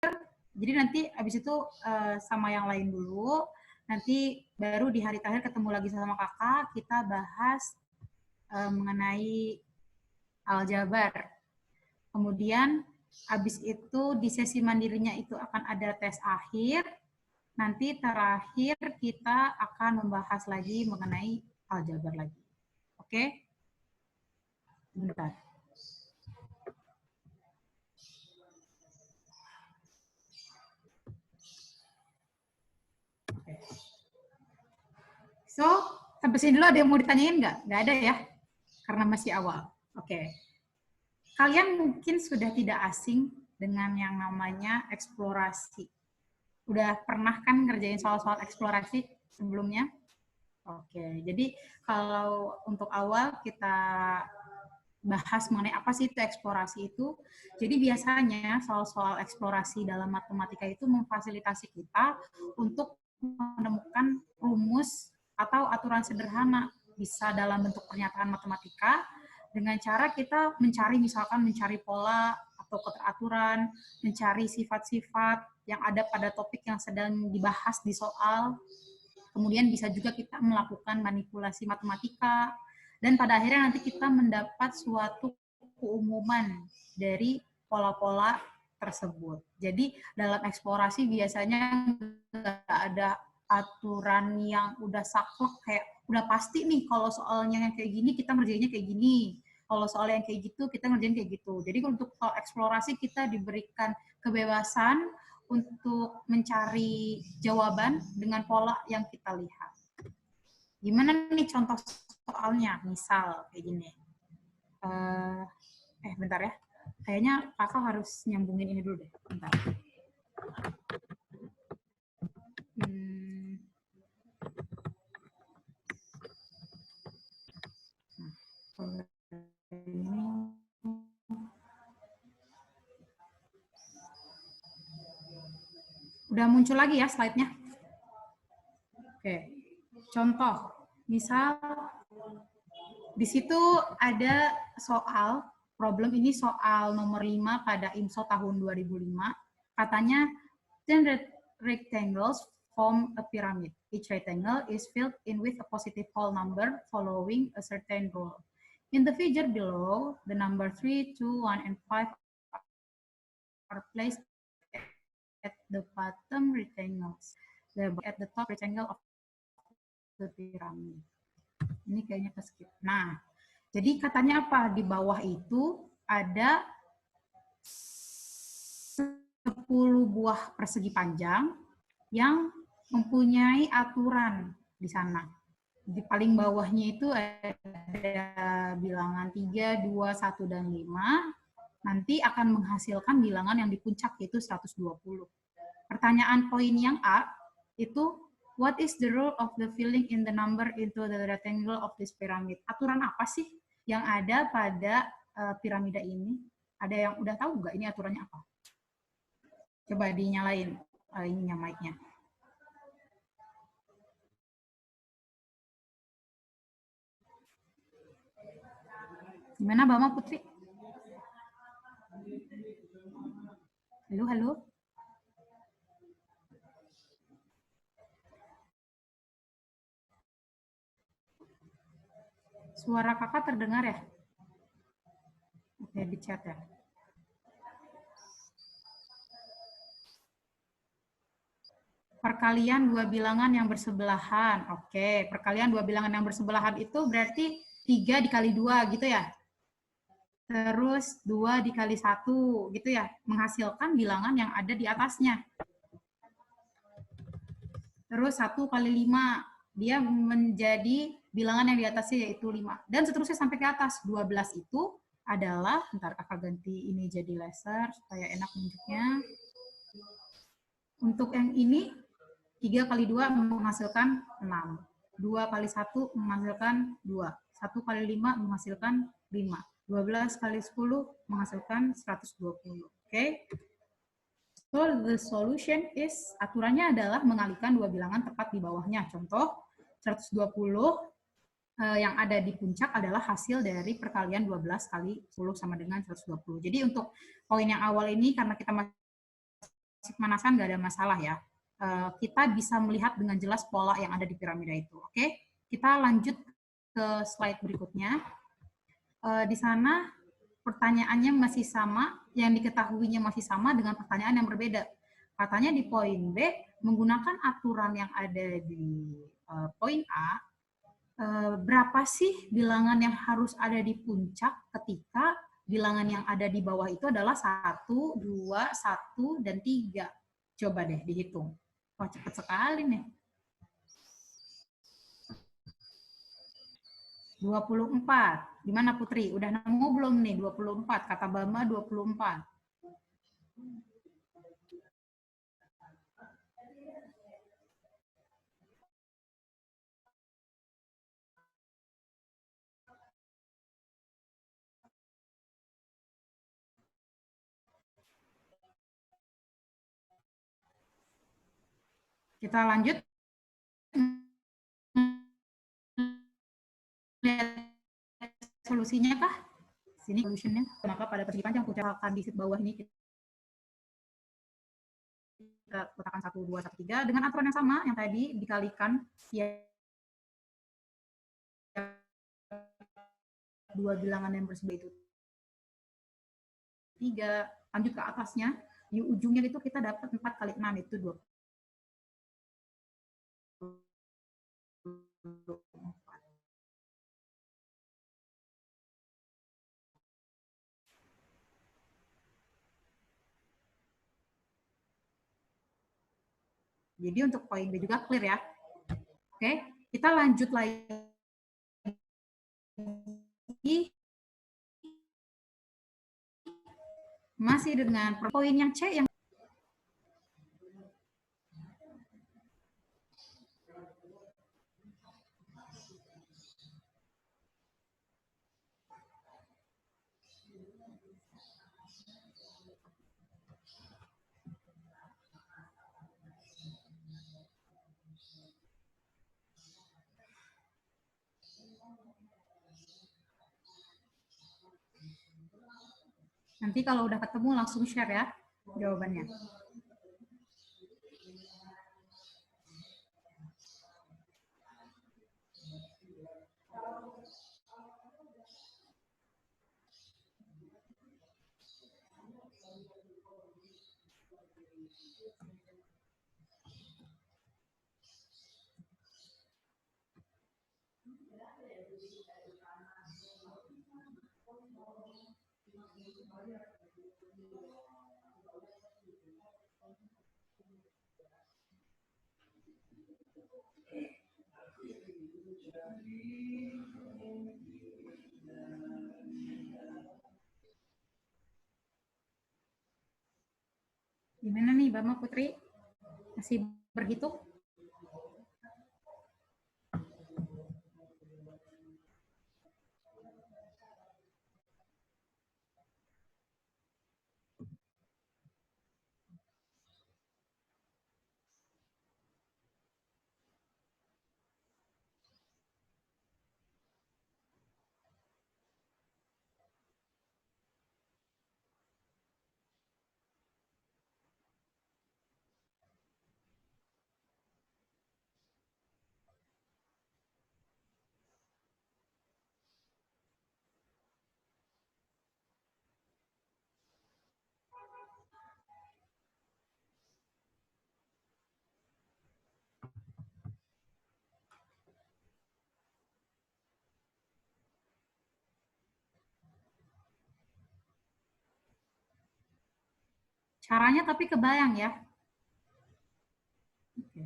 jadi nanti abis itu sama yang lain dulu, nanti baru di hari terakhir ketemu lagi sama kakak, kita bahas mengenai aljabar. Kemudian habis itu di sesi mandirinya itu akan ada tes akhir. Nanti terakhir kita akan membahas lagi mengenai aljabar lagi. Oke? Bentar. Oke. So, sampai sini dulu ada yang mau ditanyain nggak? Nggak ada ya? Karena masih awal. Oke. Kalian mungkin sudah tidak asing dengan yang namanya eksplorasi. Udah pernah kan ngerjain soal-soal eksplorasi sebelumnya? Oke, jadi kalau untuk awal kita bahas mengenai apa sih itu eksplorasi itu. Jadi biasanya soal-soal eksplorasi dalam matematika itu memfasilitasi kita untuk menemukan rumus atau aturan sederhana, bisa dalam bentuk pernyataan matematika, dengan cara kita mencari, misalkan mencari pola atau keteraturan, mencari sifat-sifat yang ada pada topik yang sedang dibahas di soal. Kemudian bisa juga kita melakukan manipulasi matematika, dan pada akhirnya nanti kita mendapat suatu keumuman dari pola-pola tersebut. Jadi dalam eksplorasi biasanya nggak ada aturan yang udah saklek, kayak udah pasti nih kalau soalnya yang kayak gini kita ngerjainnya kayak gini, kalau soal yang kayak gitu kita ngerjain kayak gitu. Jadi untuk soal eksplorasi kita diberikan kebebasan untuk mencari jawaban dengan pola yang kita lihat. Gimana nih contoh soalnya? Misal kayak gini. Bentar ya. Kayaknya kakak harus nyambungin ini dulu deh. Bentar. Udah muncul lagi ya slide-nya? Oke. Contoh. Misal di situ ada soal, problem ini soal nomor 5 pada IMSO tahun 2005. Katanya 10 rectangles form a pyramid. Each rectangle is filled in with a positive whole number following a certain rule. In the figure below, the number 3, 2, 1, and 5 are placed at the bottom rectangles, at the top rectangle of the pyramid. Ini kayaknya ke skip. Nah, jadi katanya apa? Di bawah itu ada 10 buah persegi panjang yang mempunyai aturan di sana. Di paling bawahnya itu ada bilangan 3, 2, 1, dan 5. Nanti akan menghasilkan bilangan yang di puncak, yaitu 120. Pertanyaan poin yang A itu, what is the rule of the filling in the number into the rectangle of this pyramid? Aturan apa sih yang ada pada piramida ini? Ada yang udah tahu nggak ini aturannya apa? Coba dinyalain ininya, mic-nya. Gimana Bama Putri? Halo, halo. Suara kakak terdengar ya? Oke, di chat ya. Perkalian dua bilangan yang bersebelahan. Oke, perkalian dua bilangan yang bersebelahan itu berarti 3 dikali 2 gitu ya? Terus 2 dikali 1 gitu ya? Menghasilkan bilangan yang ada di atasnya. Terus 1 kali 5, dia menjadi bilangan yang di atasnya yaitu 5. Dan seterusnya sampai ke atas. 12 itu adalah, ntar kakak ganti ini jadi laser supaya enak nunjuknya. Untuk yang ini, 3 kali 2 menghasilkan 6. 2 kali 1 menghasilkan 2. 1 kali 5 menghasilkan 5. 12 kali 10 menghasilkan 120. Oke? So, the solution is, aturannya adalah mengalihkan dua bilangan tepat di bawahnya. Contoh, 120 yang ada di puncak adalah hasil dari perkalian 12 kali 10 sama dengan 120. Jadi untuk poin yang awal ini, karena kita masih pemanasan nggak ada masalah ya. Kita bisa melihat dengan jelas pola yang ada di piramida itu. Oke, kita lanjut ke slide berikutnya. Di sana pertanyaannya masih sama, yang diketahuinya masih sama dengan pertanyaan yang berbeda. Katanya di poin B, menggunakan aturan yang ada di poin A, berapa sih bilangan yang harus ada di puncak ketika bilangan yang ada di bawah itu adalah 1, 2, 1, dan 3. Coba deh dihitung. Wah, cepat sekali nih. 24. Gimana Putri? Udah nemu belum nih 24? Kata Bama 24. Kita lanjut. Lihat solusinya kah? Sini solusinya. Maka pada persegi panjang kucarakan di bawah ini kita letakkan 1, 2, 1, 3 dengan aturan yang sama yang tadi dikalikan ya dua bilangan yang bersebut itu 3, lanjut ke atasnya, di ujungnya itu kita dapat 4 kali 6 itu 24. Jadi untuk poin B juga clear ya. Oke, kita lanjut lagi masih dengan poin yang C yang nanti kalau udah ketemu langsung share ya jawabannya. Gimana nih Bama Putri? Masih berhitung? Caranya tapi kebayang ya. Oke.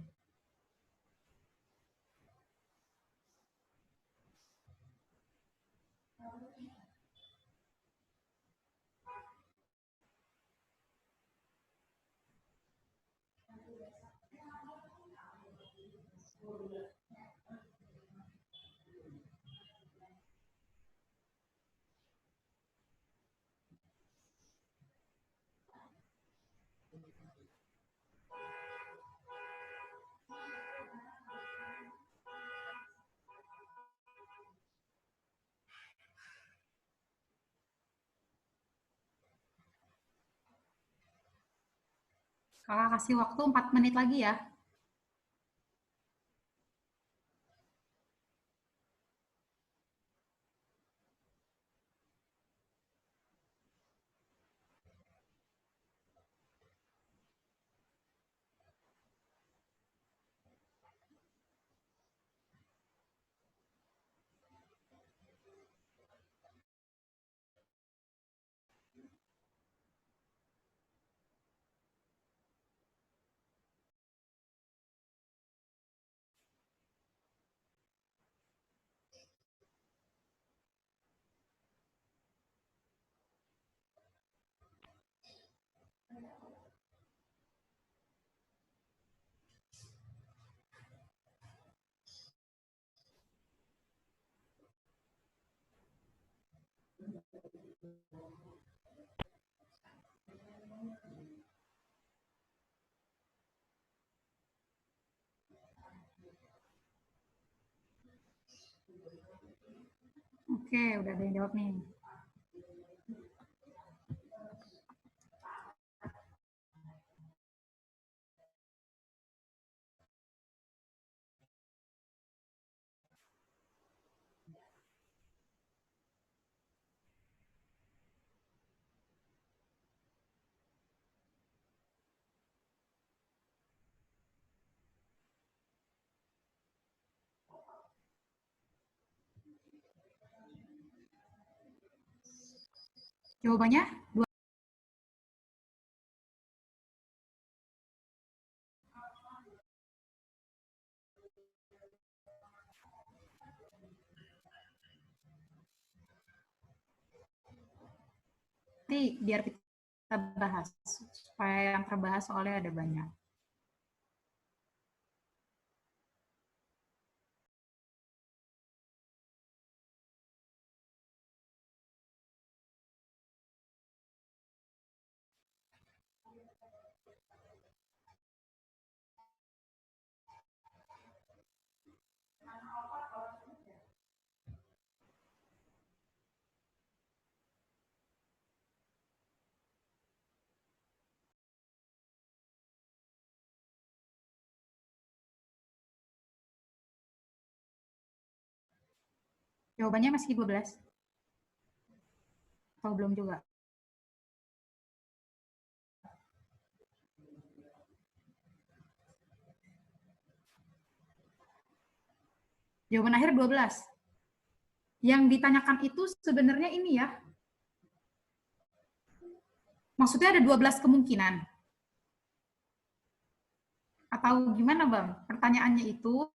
Kakak kasih waktu 4 menit lagi ya. Oke, udah ada yang jawab nih. Jawabannya nanti biar kita bahas supaya yang terbahas soalnya ada banyak. Jawabannya masih 12? Atau belum juga? Jawaban akhir 12. Yang ditanyakan itu sebenarnya ini ya. Maksudnya ada 12 kemungkinan. Atau gimana, Bang? Pertanyaannya itu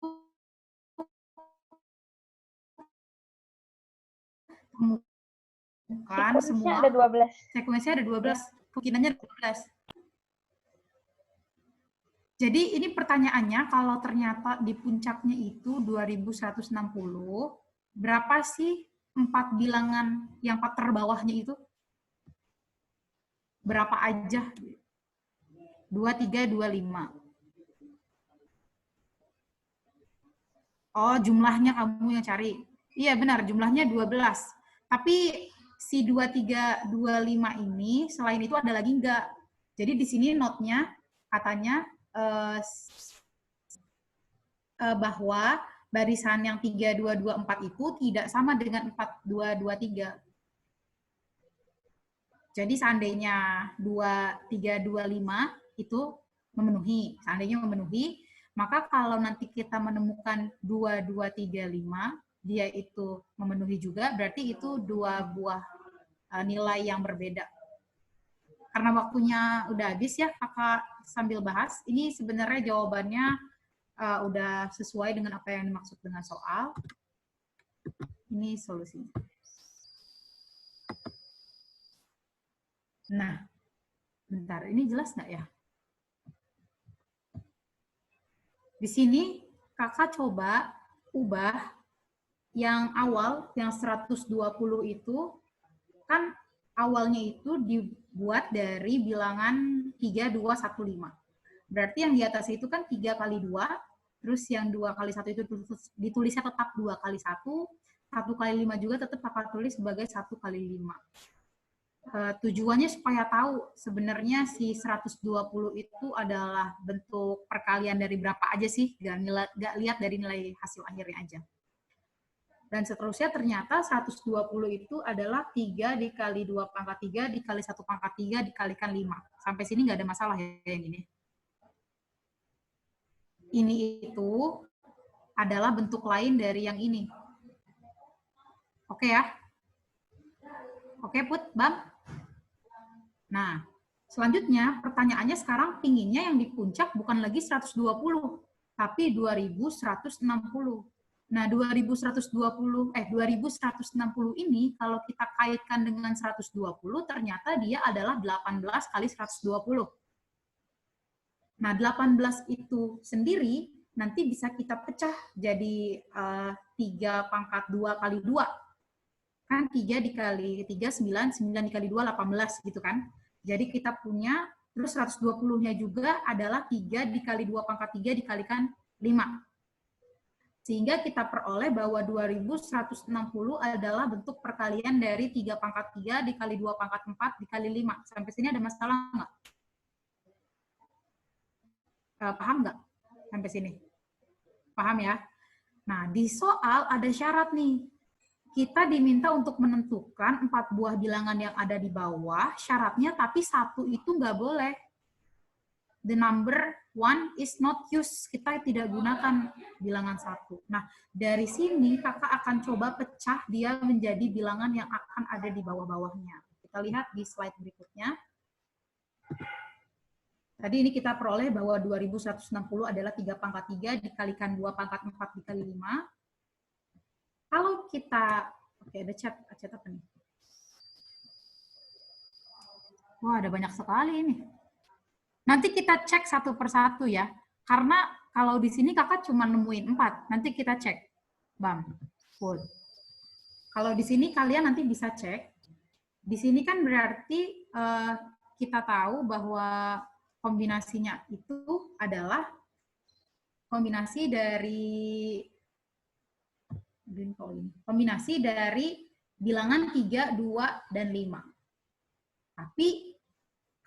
bukan semua. Ada 12. Sekuensinya ada 12. Kemungkinannya ada 12. Jadi ini pertanyaannya, kalau ternyata di puncaknya itu 2160, berapa sih 4 bilangan yang terbawahnya itu? Berapa aja? 2, 3, 2, 5. Oh, jumlahnya kamu yang cari. Iya benar, jumlahnya 12. Tapi si 2, 3, 2, 5 ini, selain itu ada lagi enggak? Jadi di sini note-nya katanya bahwa barisan yang 3, 2, 2, 4 itu tidak sama dengan 4, 2, 2, 3. Jadi seandainya 2, 3, 2, 5 itu memenuhi, seandainya memenuhi, maka kalau nanti kita menemukan 2, 2, 3, 5, dia itu memenuhi juga, berarti itu 2 buah nilai yang berbeda. Karena waktunya udah habis ya, kakak sambil bahas, ini sebenarnya jawabannya udah sesuai dengan apa yang dimaksud dengan soal. Ini solusinya. Nah, bentar, ini jelas nggak ya? Di sini kakak coba ubah yang awal, yang 120 itu, kan awalnya itu dibuat dari bilangan 3, 2, 1, 5. Berarti yang di atas itu kan 3 kali 2, terus yang 2 kali 1 itu ditulisnya tetap 2 kali 1, 1 kali 5 juga tetap kakak tulis sebagai 1 kali 5. tujuannya supaya tahu sebenarnya si 120 itu adalah bentuk perkalian dari berapa aja sih, nggak lihat dari nilai hasil akhirnya aja. Dan seterusnya ternyata 120 itu adalah 3 dikali 2 pangkat 3 dikali 1 pangkat 3 dikalikan 5. Sampai sini nggak ada masalah ya yang ini. Ini itu adalah bentuk lain dari yang ini. Oke ya? Oke Put, Bang? Nah, selanjutnya pertanyaannya sekarang pinginnya yang di puncak bukan lagi 120, tapi 2160. Nah, 2160 ini kalau kita kaitkan dengan 120 ternyata dia adalah 18 kali 120. Nah, 18 itu sendiri nanti bisa kita pecah jadi 3 pangkat 2 kali 2. Kan 3 dikali 3, 9, 9 dikali 2, 18 gitu kan. Jadi kita punya, terus 120-nya juga adalah 3 dikali 2 pangkat 3 dikalikan 5. Sehingga kita peroleh bahwa 2160 adalah bentuk perkalian dari 3 pangkat 3 dikali 2 pangkat 4 dikali 5. Sampai sini ada masalah nggak? Paham nggak? Sampai sini? Paham ya? Nah, di soal ada syarat nih. Kita diminta untuk menentukan 4 buah bilangan yang ada di bawah, syaratnya tapi 1 itu nggak boleh. The number 1 is not used. Kita tidak gunakan bilangan 1. Nah, dari sini kakak akan coba pecah dia menjadi bilangan yang akan ada di bawah-bawahnya. Kita lihat di slide berikutnya. Tadi ini kita peroleh bahwa 2160 adalah 3 pangkat 3 dikalikan 2 pangkat 4 dikali 5. Kalau kita, oke ada chat apa nih? Wah, ada banyak sekali ini. Nanti kita cek satu persatu ya. Karena kalau di sini kakak cuma nemuin 4. Nanti kita cek. Bang, full. Kalau di sini kalian nanti bisa cek. Di sini kan berarti kita tahu bahwa kombinasinya itu adalah kombinasi dari bilangan 3, 2, dan 5. Tapi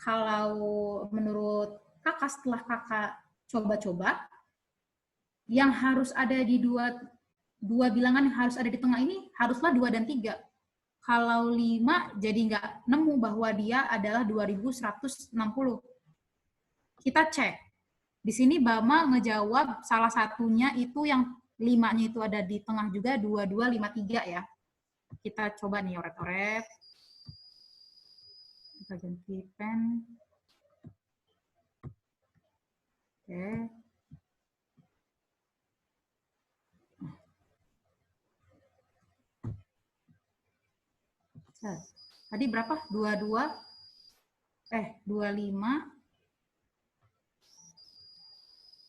kalau menurut kakak setelah kakak coba-coba, yang harus ada di dua bilangan yang harus ada di tengah ini haruslah 2 dan 3. Kalau 5 jadi nggak nemu bahwa dia adalah 2160. Kita cek. Di sini Bama ngejawab salah satunya itu yang 5-nya itu ada di tengah juga, 2253 ya. Kita coba nih oret-oret. Kita ganti pen. Oke. Tadi berapa? 25.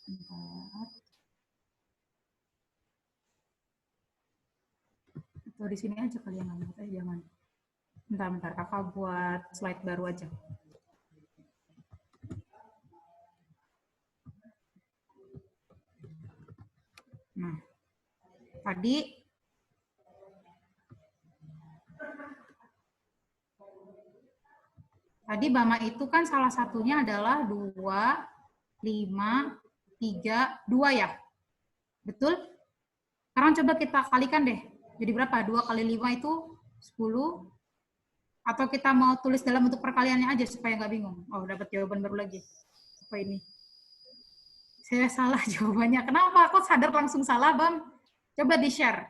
Bentar. Atau di sini aja kali yang nggak jangan. Bentar, kakak buat slide baru aja. Nah, tadi Bama itu kan salah satunya adalah 2, 5, 3, 2 ya? Betul? Sekarang coba kita kalikan deh. Jadi berapa? 2 kali 5 itu 10. Atau kita mau tulis dalam bentuk perkaliannya aja supaya nggak bingung. Oh, dapat jawaban baru lagi. Apa ini? Saya salah jawabannya. Kenapa? Aku sadar langsung salah, Bang. Coba di-share.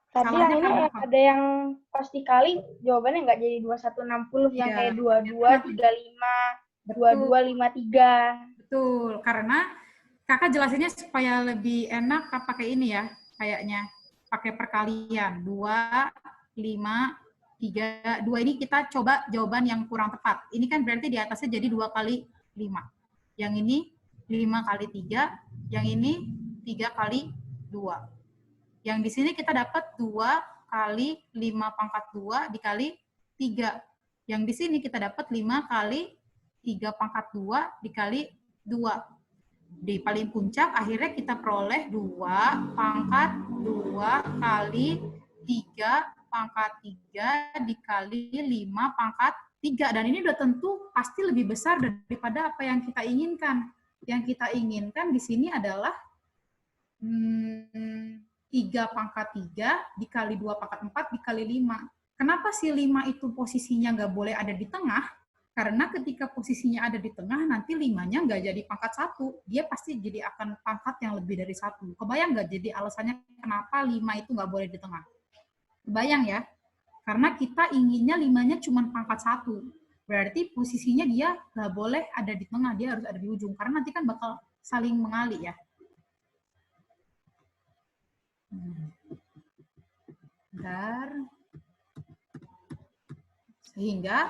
Tadi yang ini ada yang pas dikali jawabannya nggak jadi 2160 yang kayak 2235, 2253. Betul, karena kakak jelasinnya supaya lebih enak pakai ini ya, kayaknya pakai perkalian 2, 5, 3, 2 ini kita coba jawaban yang kurang tepat. Ini kan berarti di atasnya jadi 2 kali 5. Yang ini 5 kali 3, yang ini 3 kali 2. Yang di sini kita dapat 2 kali 5 pangkat 2 dikali 3. Yang di sini kita dapat 5 kali 3 pangkat 2 dikali 2. Di paling puncak akhirnya kita peroleh 2 pangkat 2 kali 3 pangkat 3 dikali 5 pangkat 3. Dan ini udah tentu pasti lebih besar daripada apa yang kita inginkan. Yang kita inginkan di sini adalah 3 pangkat 3 dikali 2 pangkat 4 dikali 5. Kenapa sih 5 itu posisinya nggak boleh ada di tengah? Karena ketika posisinya ada di tengah, nanti 5-nya nggak jadi pangkat 1. Dia pasti jadi akan pangkat yang lebih dari 1. Kebayang nggak jadi alasannya kenapa 5 itu nggak boleh di tengah? Kebayang ya? Karena kita inginnya 5-nya cuma pangkat 1. Berarti posisinya dia nggak boleh ada di tengah, dia harus ada di ujung. Karena nanti kan bakal saling mengali ya. Bentar. Sehingga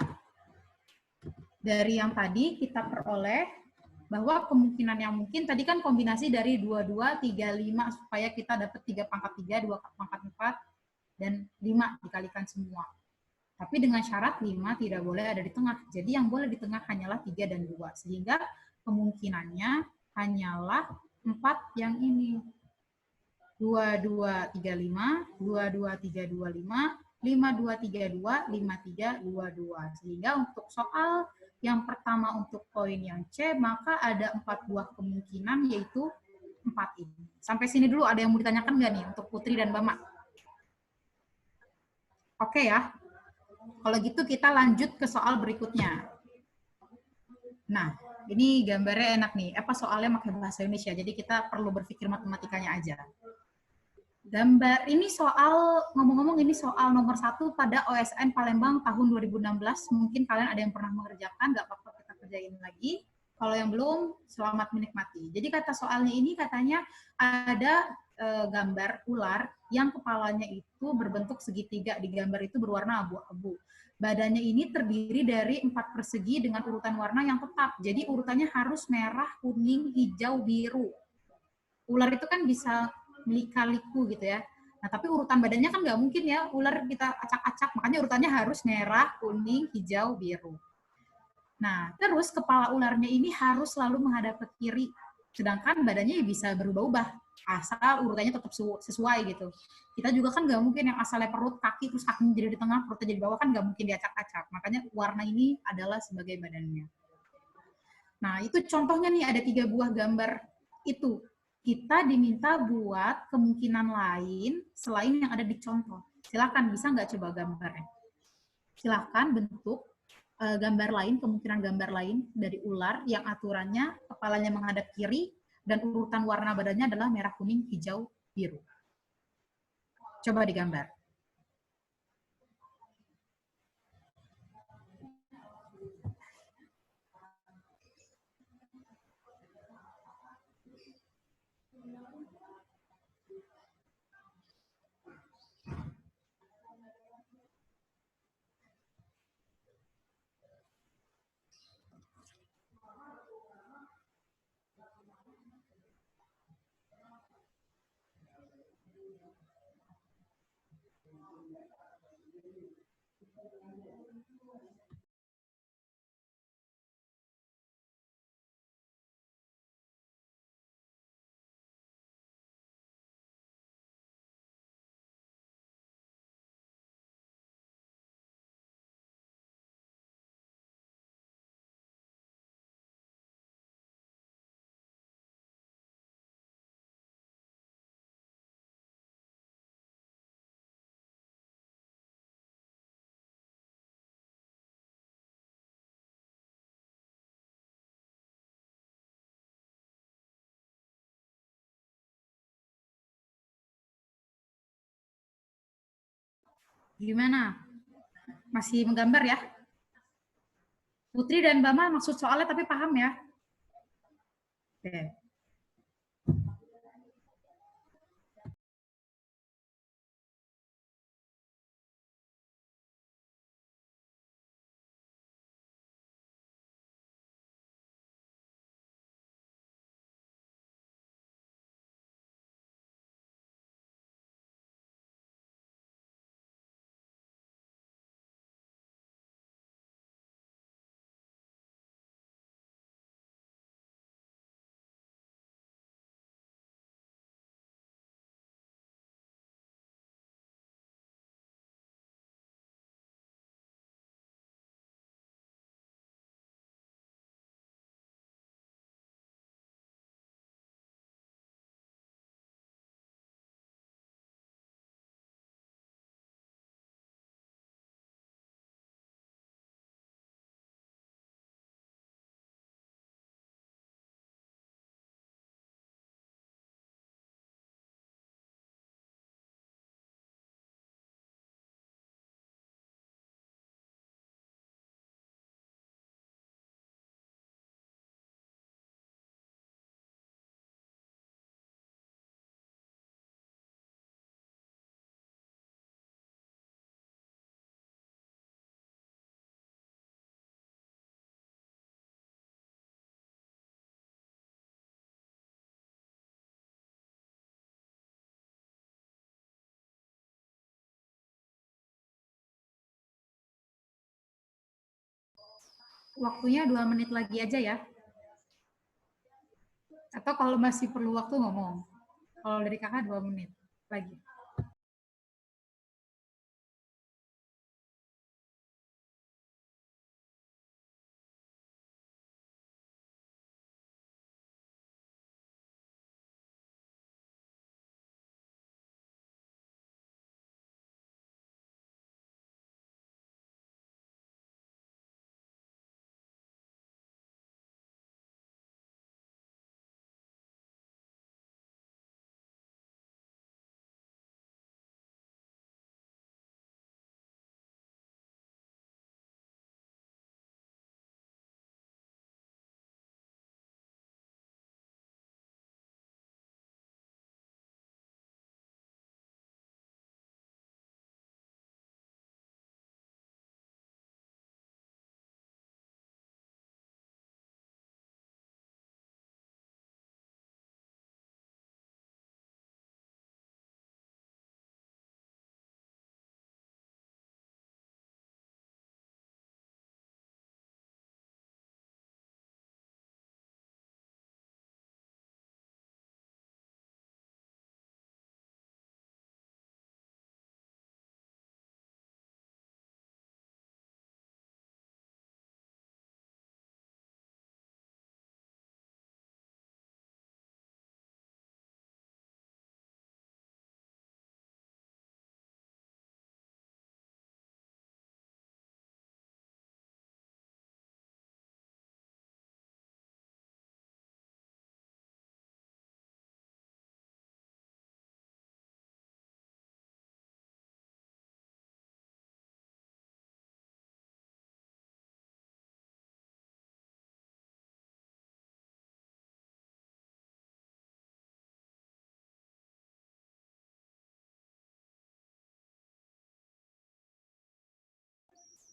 dari yang tadi kita peroleh bahwa kemungkinan yang mungkin tadi kan kombinasi dari 22, 35 supaya kita dapat 3 pangkat 3, 2 pangkat 4, dan 5 dikalikan semua. Tapi dengan syarat 5 tidak boleh ada di tengah. Jadi yang boleh di tengah hanyalah 3 dan 2. Sehingga kemungkinannya hanyalah 4 yang ini. 2235, 22325, 5232, 5322. Sehingga untuk soal yang pertama untuk poin yang C, maka ada 4 buah kemungkinan, yaitu 4 ini. Sampai sini dulu ada yang mau ditanyakan nggak nih untuk Putri dan Bama? Oke ya. Kalau gitu kita lanjut ke soal berikutnya. Nah, ini gambarnya enak nih. Apa soalnya pakai bahasa Indonesia, jadi kita perlu berpikir matematikanya aja. Gambar ini soal, ngomong-ngomong ini soal nomor 1 pada OSN Palembang tahun 2016. Mungkin kalian ada yang pernah mengerjakan, nggak apa-apa kita kerjain lagi. Kalau yang belum, selamat menikmati. Jadi kata soalnya ini katanya ada gambar ular yang kepalanya itu berbentuk segitiga, di gambar itu berwarna abu-abu. Badannya ini terdiri dari 4 persegi dengan urutan warna yang tetap. Jadi urutannya harus merah, kuning, hijau, biru. Ular itu kan bisa lika-liku gitu ya. Nah, tapi urutan badannya kan nggak mungkin ya ular kita acak-acak, makanya urutannya harus merah, kuning, hijau, biru. Nah, terus kepala ularnya ini harus selalu menghadap ke kiri, sedangkan badannya bisa berubah-ubah, asal urutannya tetap sesuai gitu. Kita juga kan nggak mungkin yang asalnya perut, kaki, terus kakinya jadi di tengah, perutnya jadi di bawah, kan nggak mungkin diacak-acak. Makanya warna ini adalah sebagai badannya. Nah, itu contohnya nih, ada 3 buah gambar itu. Kita diminta buat kemungkinan lain selain yang ada di contoh. Silakan, bisa nggak coba gambarnya? Silakan bentuk gambar lain, kemungkinan gambar lain dari ular yang aturannya kepalanya menghadap kiri dan urutan warna badannya adalah merah, kuning, hijau, biru. Coba digambar. Gimana? Masih menggambar ya? Putri dan Bama maksud soalnya tapi paham ya? Oke. waktunya 2 menit lagi aja ya. Atau kalau masih perlu waktu ngomong. Kalau dari kakak 2 menit lagi.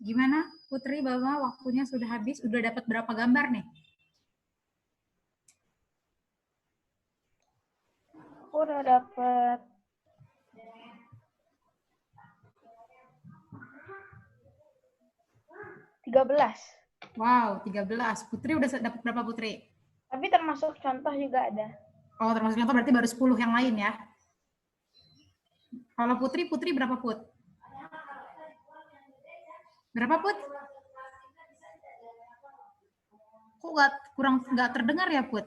Gimana Putri, Bama, waktunya sudah habis, udah dapat berapa gambar nih? Aku udah dapat 13. Wow, 13. Putri udah dapat berapa, Putri? Tapi termasuk contoh juga ada. Oh, termasuk contoh berarti baru 10 yang lain ya. Kalau Putri berapa, Put? Berapa, Put? Kok nggak terdengar ya, Put?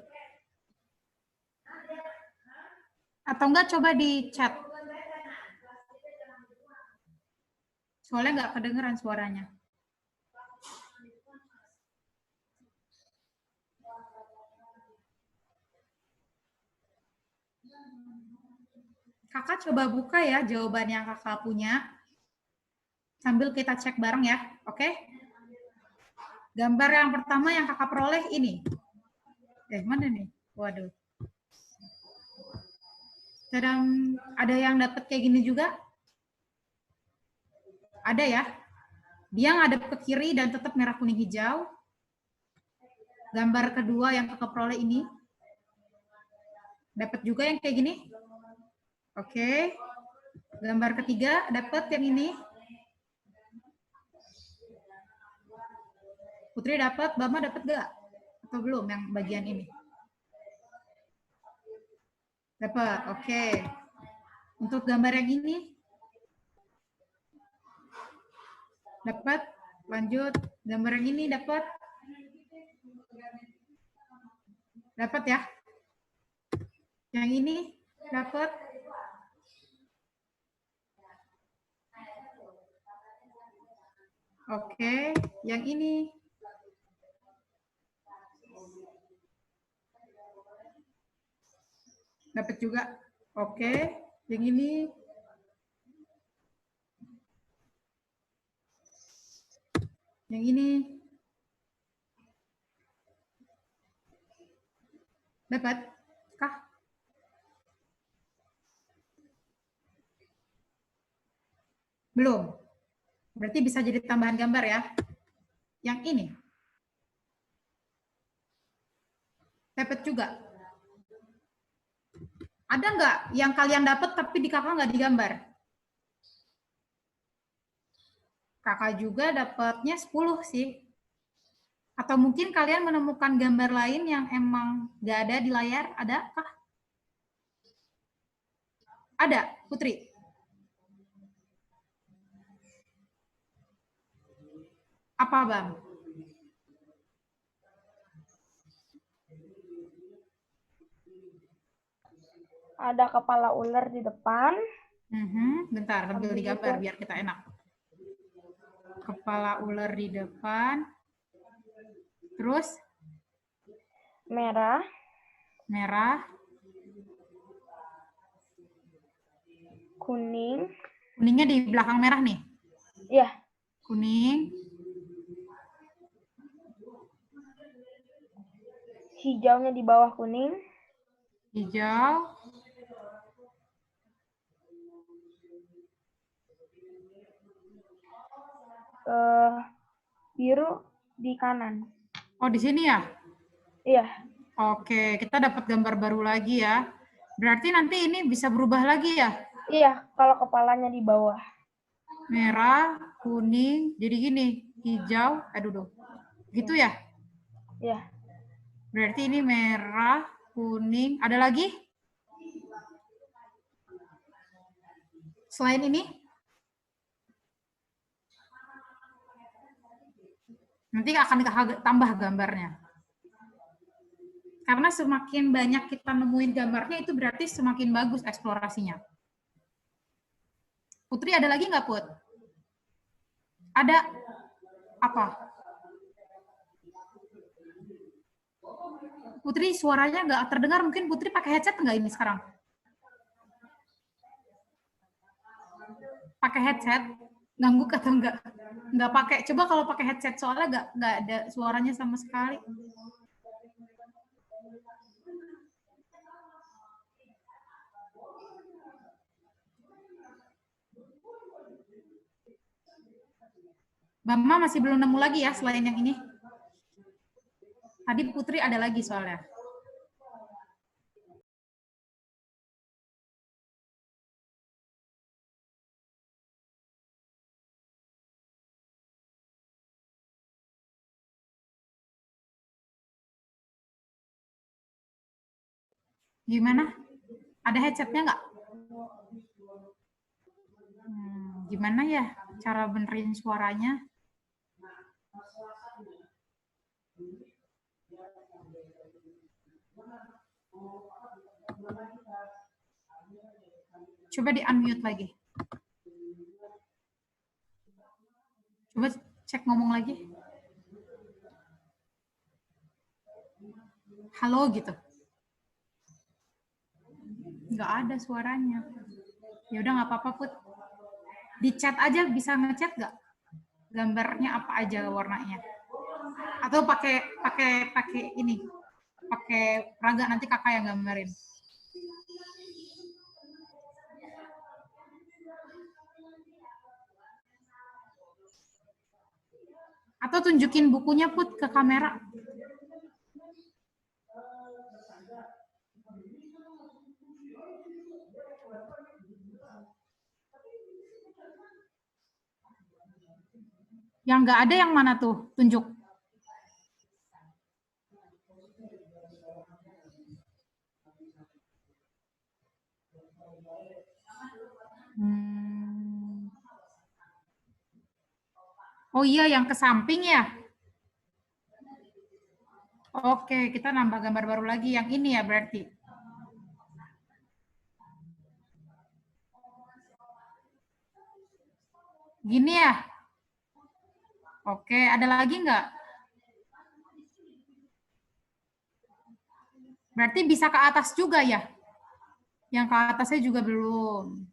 Atau enggak coba di chat. Soalnya nggak kedengeran suaranya. Kakak coba buka ya jawaban yang kakak punya. Sambil kita cek bareng ya, oke? Gambar yang pertama yang kakak peroleh ini. Mana nih? Waduh. Sedang ada yang dapat kayak gini juga? Ada ya? Dia ngadep ke kiri dan tetap merah kuning hijau. Gambar kedua yang kakak peroleh ini. Dapat juga yang kayak gini? Oke. Gambar ketiga dapat yang ini. Putri dapat, Bama dapat gak? Atau belum yang bagian ini? Dapat, oke. Untuk gambar yang ini? Dapat, lanjut. Gambar yang ini dapat? Dapat ya? Yang ini dapat? Oke, yang ini? Dapat juga. Oke, yang ini? Yang ini? Dapat? Kah? Belum. Berarti bisa jadi tambahan gambar ya. Yang ini? Dapat juga. Ada nggak yang kalian dapat tapi di kakak nggak digambar? Kakak juga dapatnya 10 sih. Atau mungkin kalian menemukan gambar lain yang emang nggak ada di layar, ada kah? Ada, Putri? Apa, Bang? Ada kepala ular di depan. Bentar, sambil digambar biar kita enak. Kepala ular di depan. Terus? Merah. Merah. Kuning. Kuningnya di belakang merah nih? Iya. Kuning. Hijaunya di bawah kuning. Hijau. Biru di kanan. Oh, di sini ya? Iya. Oke, kita dapat gambar baru lagi ya. Berarti nanti ini bisa berubah lagi ya? Iya, kalau kepalanya di bawah. Merah, kuning, jadi gini, hijau, aduh, gitu ya? Iya. Berarti ini merah, kuning, ada lagi? Selain ini? Nanti akan tambah gambarnya. Karena semakin banyak kita nemuin gambarnya, itu berarti semakin bagus eksplorasinya. Putri, ada lagi nggak, Put? Ada apa? Putri, suaranya nggak terdengar. Mungkin Putri pakai headset nggak ini sekarang? Pakai headset? Ganggu atau enggak? Nggak pakai. Coba kalau pakai headset, soalnya nggak ada suaranya sama sekali. Bama masih belum nemu lagi ya selain yang ini? Tadi Putri ada lagi soalnya. Gimana? Ada headsetnya nggak? Gimana ya cara benerin suaranya? Coba di-unmute lagi. Coba cek ngomong lagi. Halo gitu. Nggak ada suaranya. Ya udah nggak apa-apa, Put. Di chat aja bisa ngechat nggak? Gambarnya apa aja warnanya? Atau pakai ini? Pakai Raga, nanti kakak yang gambarin. Atau tunjukin bukunya, Put, ke kamera. Yang nggak ada yang mana tuh? Tunjuk. Oh iya, yang ke samping ya? Oke, kita nambah gambar baru lagi. Yang ini ya berarti. Gini ya? Oke, ada lagi nggak? Berarti bisa ke atas juga ya? Yang ke atasnya juga belum.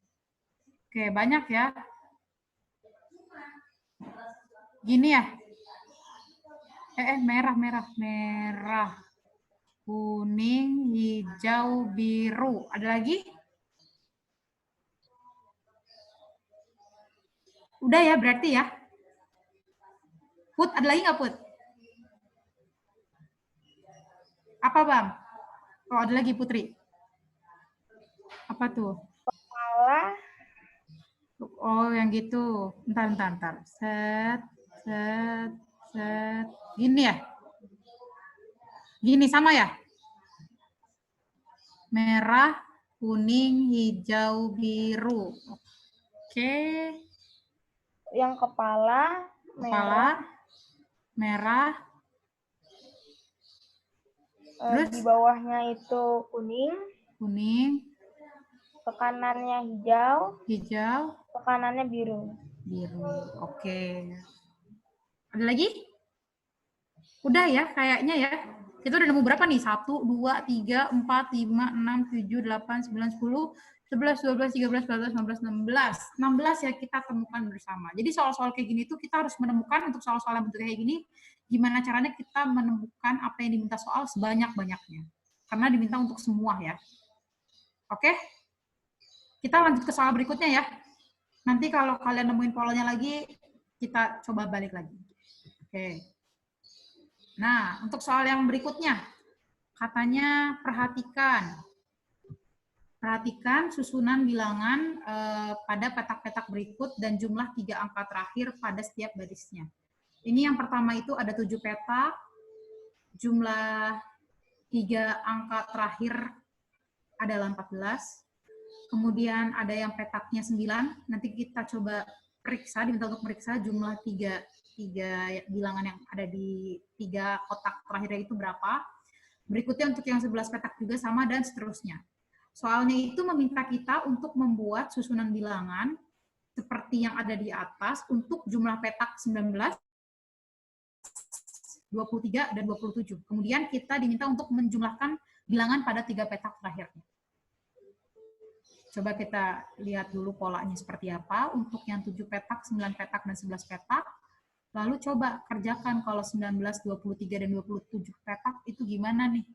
Oke, banyak ya. Gini ya? Merah. Kuning, hijau, biru. Ada lagi? Udah ya berarti ya? Put, ada lagi nggak, Put? Apa, Bang? Oh, ada lagi, Putri. Apa tuh? Kepala. Oh, yang gitu. Ntar. Set. Gini ya? Gini sama ya? Merah, kuning, hijau, biru. Oke. Yang kepala, merah. Terus? Di bawahnya itu kuning. Ke kanannya hijau. Ke kanannya biru. Oke. Ada lagi? Udah ya, kayaknya ya. Kita udah nemu berapa nih? 1, 2, 3, 4, 5, 6, 7, 8, 9, 10, 11, 12, 13, 14, 15, 16. 16 ya kita temukan bersama. Jadi soal-soal kayak gini tuh kita harus menemukan untuk soal-soal yang bentuk kayak gini, gimana caranya kita menemukan apa yang diminta soal sebanyak-banyaknya. Karena diminta untuk semua ya. Oke? Kita lanjut ke soal berikutnya ya. Nanti kalau kalian nemuin polanya lagi, kita coba balik lagi. Oke. Nah, untuk soal yang berikutnya, katanya perhatikan susunan bilangan pada petak-petak berikut dan jumlah 3 angka terakhir pada setiap barisnya. Ini yang pertama itu ada 7 petak, jumlah 3 angka terakhir adalah 14, kemudian ada yang petaknya 9, nanti kita coba periksa, diminta untuk periksa jumlah 3 bilangan yang ada di 3 kotak terakhirnya itu berapa. Berikutnya untuk yang 11 petak juga sama dan seterusnya. Soalnya itu meminta kita untuk membuat susunan bilangan seperti yang ada di atas untuk jumlah petak 19, 23, dan 27. Kemudian kita diminta untuk menjumlahkan bilangan pada 3 petak terakhirnya. Coba kita lihat dulu polanya seperti apa untuk yang 7 petak, 9 petak, dan 11 petak. Lalu coba kerjakan kalau 19, 23, dan 27 petak itu gimana nih?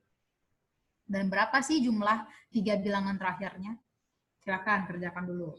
Dan berapa sih jumlah 3 bilangan terakhirnya? Silakan kerjakan dulu.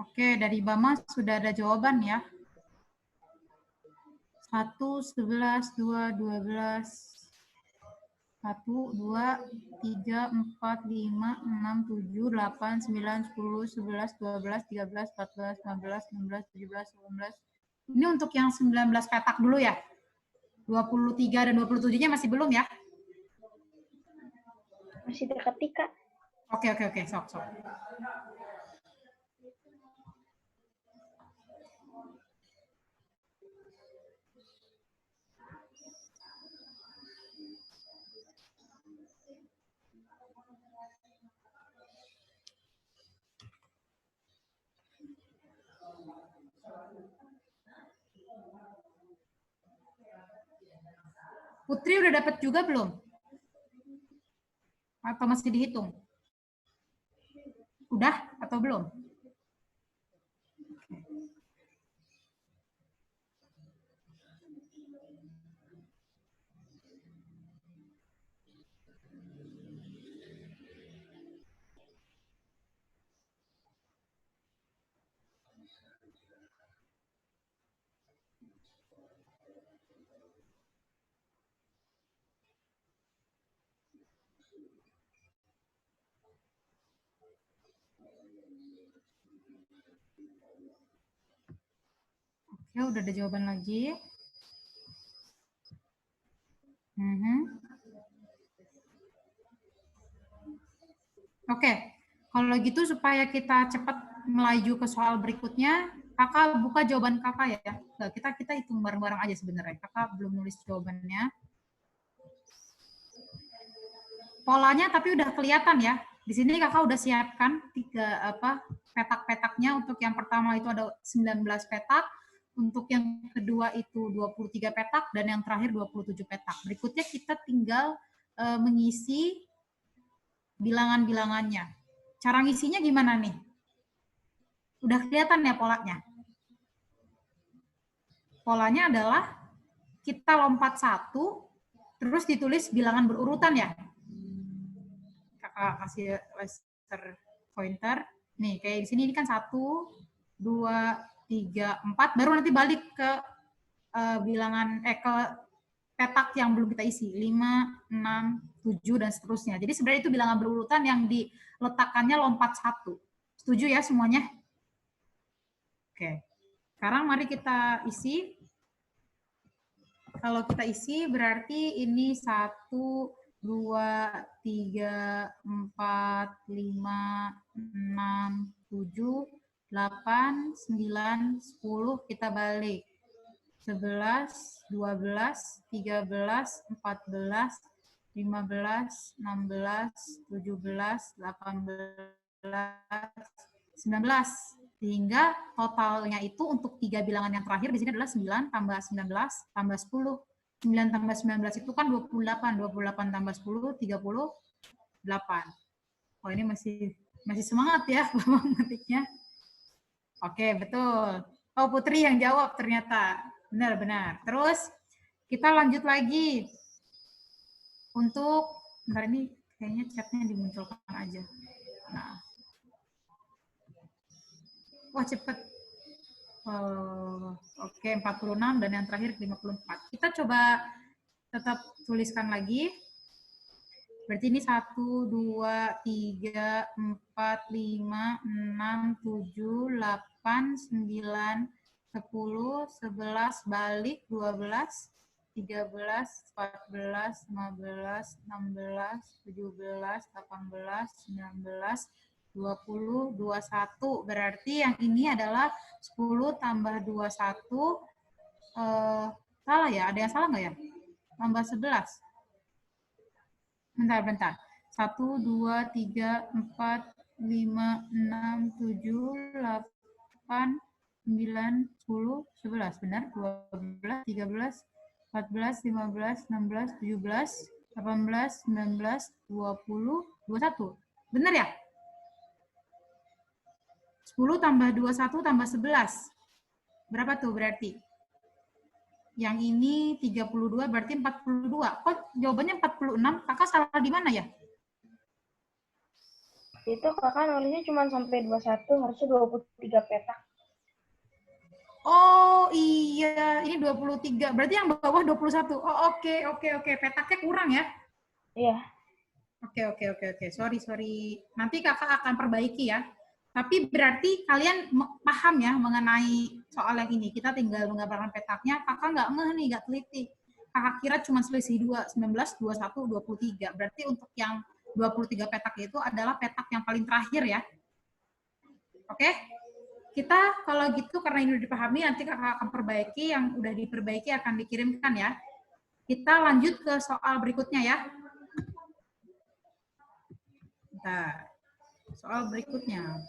Oke, dari Bama sudah ada jawaban ya. 1, 11, 2, 12. 1, 2, 3, 4, 5, 6, 7, 8, 9, 10, 11, 12, 13, 14, 15, 16, 17, 18. Ini untuk yang 19 petak dulu ya? 23 dan 27-nya masih belum ya? Masih teka-teki. Oke, sok. Putri udah dapat juga belum? Atau masih dihitung? Udah atau belum? Oke, udah ada jawaban lagi. Oke, kalau gitu supaya kita cepat melaju ke soal berikutnya, kakak buka jawaban kakak ya. Nah, kita hitung bareng-bareng aja sebenarnya. Kakak belum nulis jawabannya. Polanya tapi udah kelihatan ya. Di sini kakak udah siapkan petak-petaknya. Untuk yang pertama itu ada 19 petak, untuk yang kedua itu 23 petak, dan yang terakhir 27 petak. Berikutnya kita tinggal mengisi bilangan-bilangannya. Cara ngisinya gimana nih? Udah kelihatan ya polanya? Polanya adalah kita lompat 1, terus ditulis bilangan berurutan ya. Kakak kasih laser pointer. Nih, kayak di sini ini kan 1, 2, 3, 4, baru nanti balik ke ke petak yang belum kita isi. 5, 6, 7, dan seterusnya. Jadi sebenarnya itu bilangan berurutan yang diletakkannya lompat 1. Setuju ya semuanya? Oke. Sekarang mari kita isi. Kalau kita isi berarti ini 1, 2, 3, 4, 5, 6, 7, 8, 9, 10, kita balik. 11, 12, 13, 14, 15, 16, 17, 18, 19. Sehingga totalnya itu untuk 3 bilangan yang terakhir di sini adalah 9 tambah 19 tambah 10. 9 tambah 19 itu kan 28. 28 tambah 10, 38. Oh, ini masih semangat ya Bapak ngetiknya. Oke, betul. Oh, Putri yang jawab ternyata. Benar. Terus kita lanjut lagi. Untuk, bentar ini kayaknya chatnya dimunculkan aja. Nah. Wah, cepet. Oke, 46 dan yang terakhir 54. Kita coba tetap tuliskan lagi. Berarti ini 1, 2, 3, 4, 5, 6, 7, 8, 9, 10, 11, balik 12, 13, 14, 15, 16, 17, 18, 19, 20, 21. Berarti yang ini adalah 10 tambah 21. Salah ya? Ada yang salah nggak ya? Tambah 11. Bentar. 1, 2, 3, 4, 5, 6, 7, 8, 9, 10, 11. Benar? 12, 13, 14, 15, 16, 17, 18, 19, 20, 21. Benar ya? 10 tambah 21 tambah 11. Berapa tuh berarti? Yang ini 32 berarti 42. Kok jawabannya 46? Kakak salah di mana ya? Itu kakak nulisnya cuma sampai 21, harusnya 23 petak. Oh iya, ini 23. Berarti yang bawah 21. Oh oke. Petaknya kurang ya? Iya. Oke. Sorry. Nanti kakak akan perbaiki ya. Tapi berarti kalian paham ya mengenai soal yang ini. Kita tinggal menggambarkan petaknya. Kakak nggak ngeh nih, nggak teliti. Kakak kira cuma selisih 19, 21, 23. Berarti untuk yang 23 petak itu adalah petak yang paling terakhir ya. Oke? Kita kalau gitu karena ini udah dipahami, nanti kakak akan perbaiki. Yang udah diperbaiki akan dikirimkan ya. Kita lanjut ke soal berikutnya ya. Nah, soal berikutnya.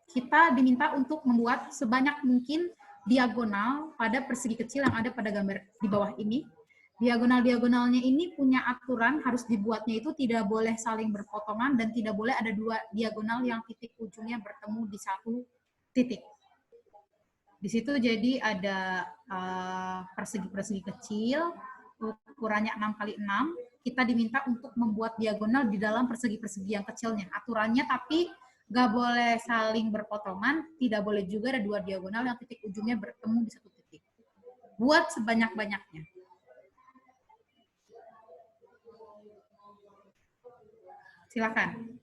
Kita diminta untuk membuat sebanyak mungkin diagonal pada persegi kecil yang ada pada gambar di bawah ini. Diagonal-diagonalnya ini punya aturan harus dibuatnya itu tidak boleh saling berpotongan dan tidak boleh ada dua diagonal yang titik ujungnya bertemu di satu titik. Di situ jadi ada persegi-persegi kecil, ukurannya 6 kali 6. Kita diminta untuk membuat diagonal di dalam persegi-persegi yang kecilnya. Aturannya tapi nggak boleh saling berpotongan, tidak boleh juga ada dua diagonal yang titik ujungnya bertemu di satu titik. Buat sebanyak-banyaknya. Silakan.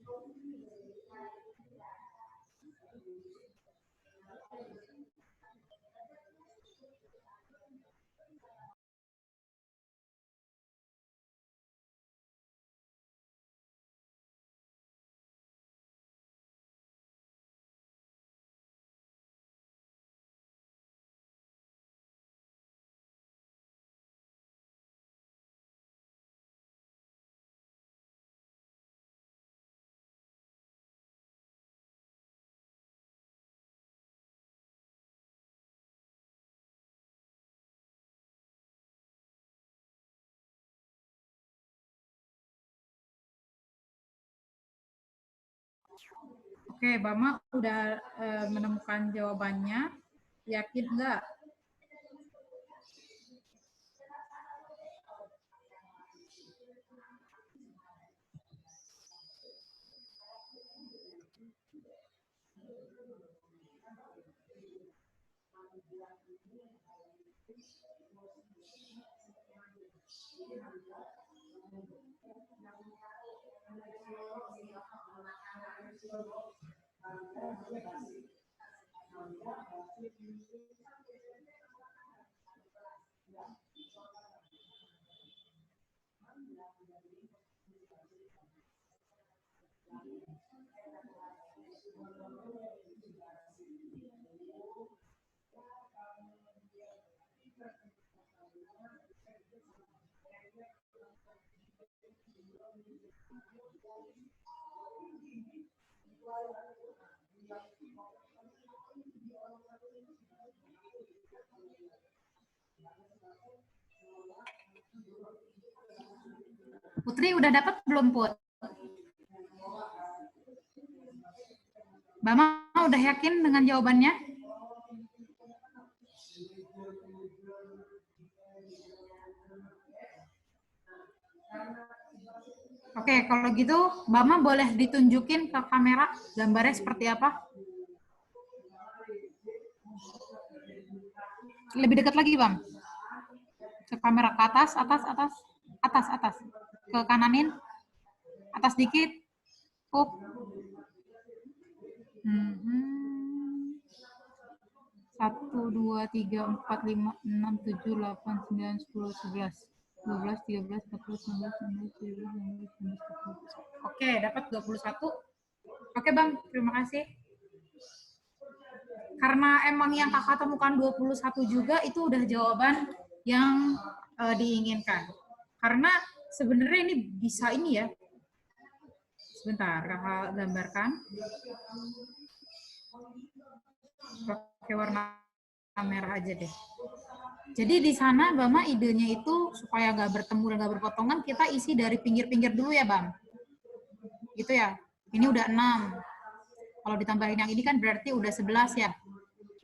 Oke, Bama udah menemukan jawabannya. Yakin enggak? Putri udah dapat belum, Put? Bama udah yakin dengan jawabannya? Oke, kalau gitu Bama boleh ditunjukin ke kamera gambarnya seperti apa? Lebih dekat lagi, Bang. Ke kamera, ke atas. Ke kananin. Atas dikit. Up. 1, 2, 3, 4, 5, 6, 7, 8, 9, 10, 11, 12, 13, 14, 15, 16, 17, 18, 19, 20. Oke, dapat 21. Oke, Bang, terima kasih. Karena emang yang kakak temukan 21 juga, itu udah jawaban yang diinginkan. Karena sebenarnya ini bisa ini ya. Sebentar, kakak gambarkan. Pakai warna merah aja deh. Jadi di sana Bama idenya itu supaya nggak bertemu dan nggak berpotongan, kita isi dari pinggir-pinggir dulu ya, Bang. Gitu ya. Ini udah 6. Kalau ditambahin yang ini kan berarti udah 11 ya.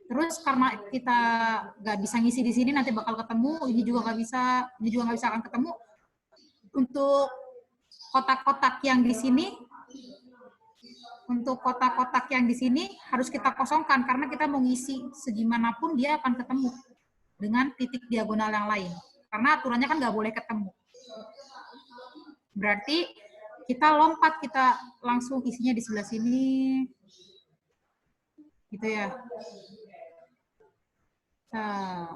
Terus karena kita nggak bisa ngisi di sini, nanti bakal ketemu, ini juga nggak bisa akan ketemu. Untuk kotak-kotak yang di sini, untuk kotak-kotak yang di sini harus kita kosongkan karena kita mau ngisi segimanapun dia akan ketemu dengan titik diagonal yang lain. Karena aturannya kan nggak boleh ketemu. Berarti kita lompat, kita langsung isinya di sebelah sini. Gitu ya. Nah,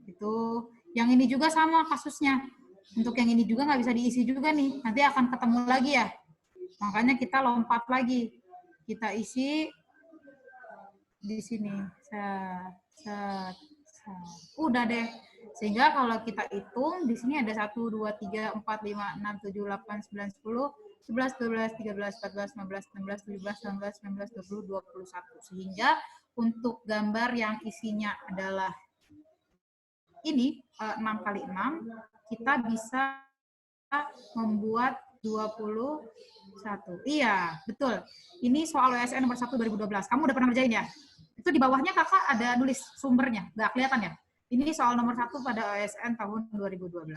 itu. Yang ini juga sama kasusnya. Untuk yang ini juga nggak bisa diisi juga nih. Nanti akan ketemu lagi ya. Makanya kita lompat lagi. Kita isi di sini. Udah deh. Sehingga kalau kita hitung, di sini ada 1, 2, 3, 4, 5, 6, 7, 8, 9, 10, 11, 12, 13, 14, 15, 16, 17, 18, 19, 20, 21. Sehingga untuk gambar yang isinya adalah ini 6 kali 6, kita bisa membuat 21. Iya, betul. Ini soal OSN nomor 1 2012. Kamu udah pernah ngerjain ya? Itu di bawahnya kakak ada nulis sumbernya, nggak kelihatan ya? Ini soal nomor 1 pada OSN tahun 2012.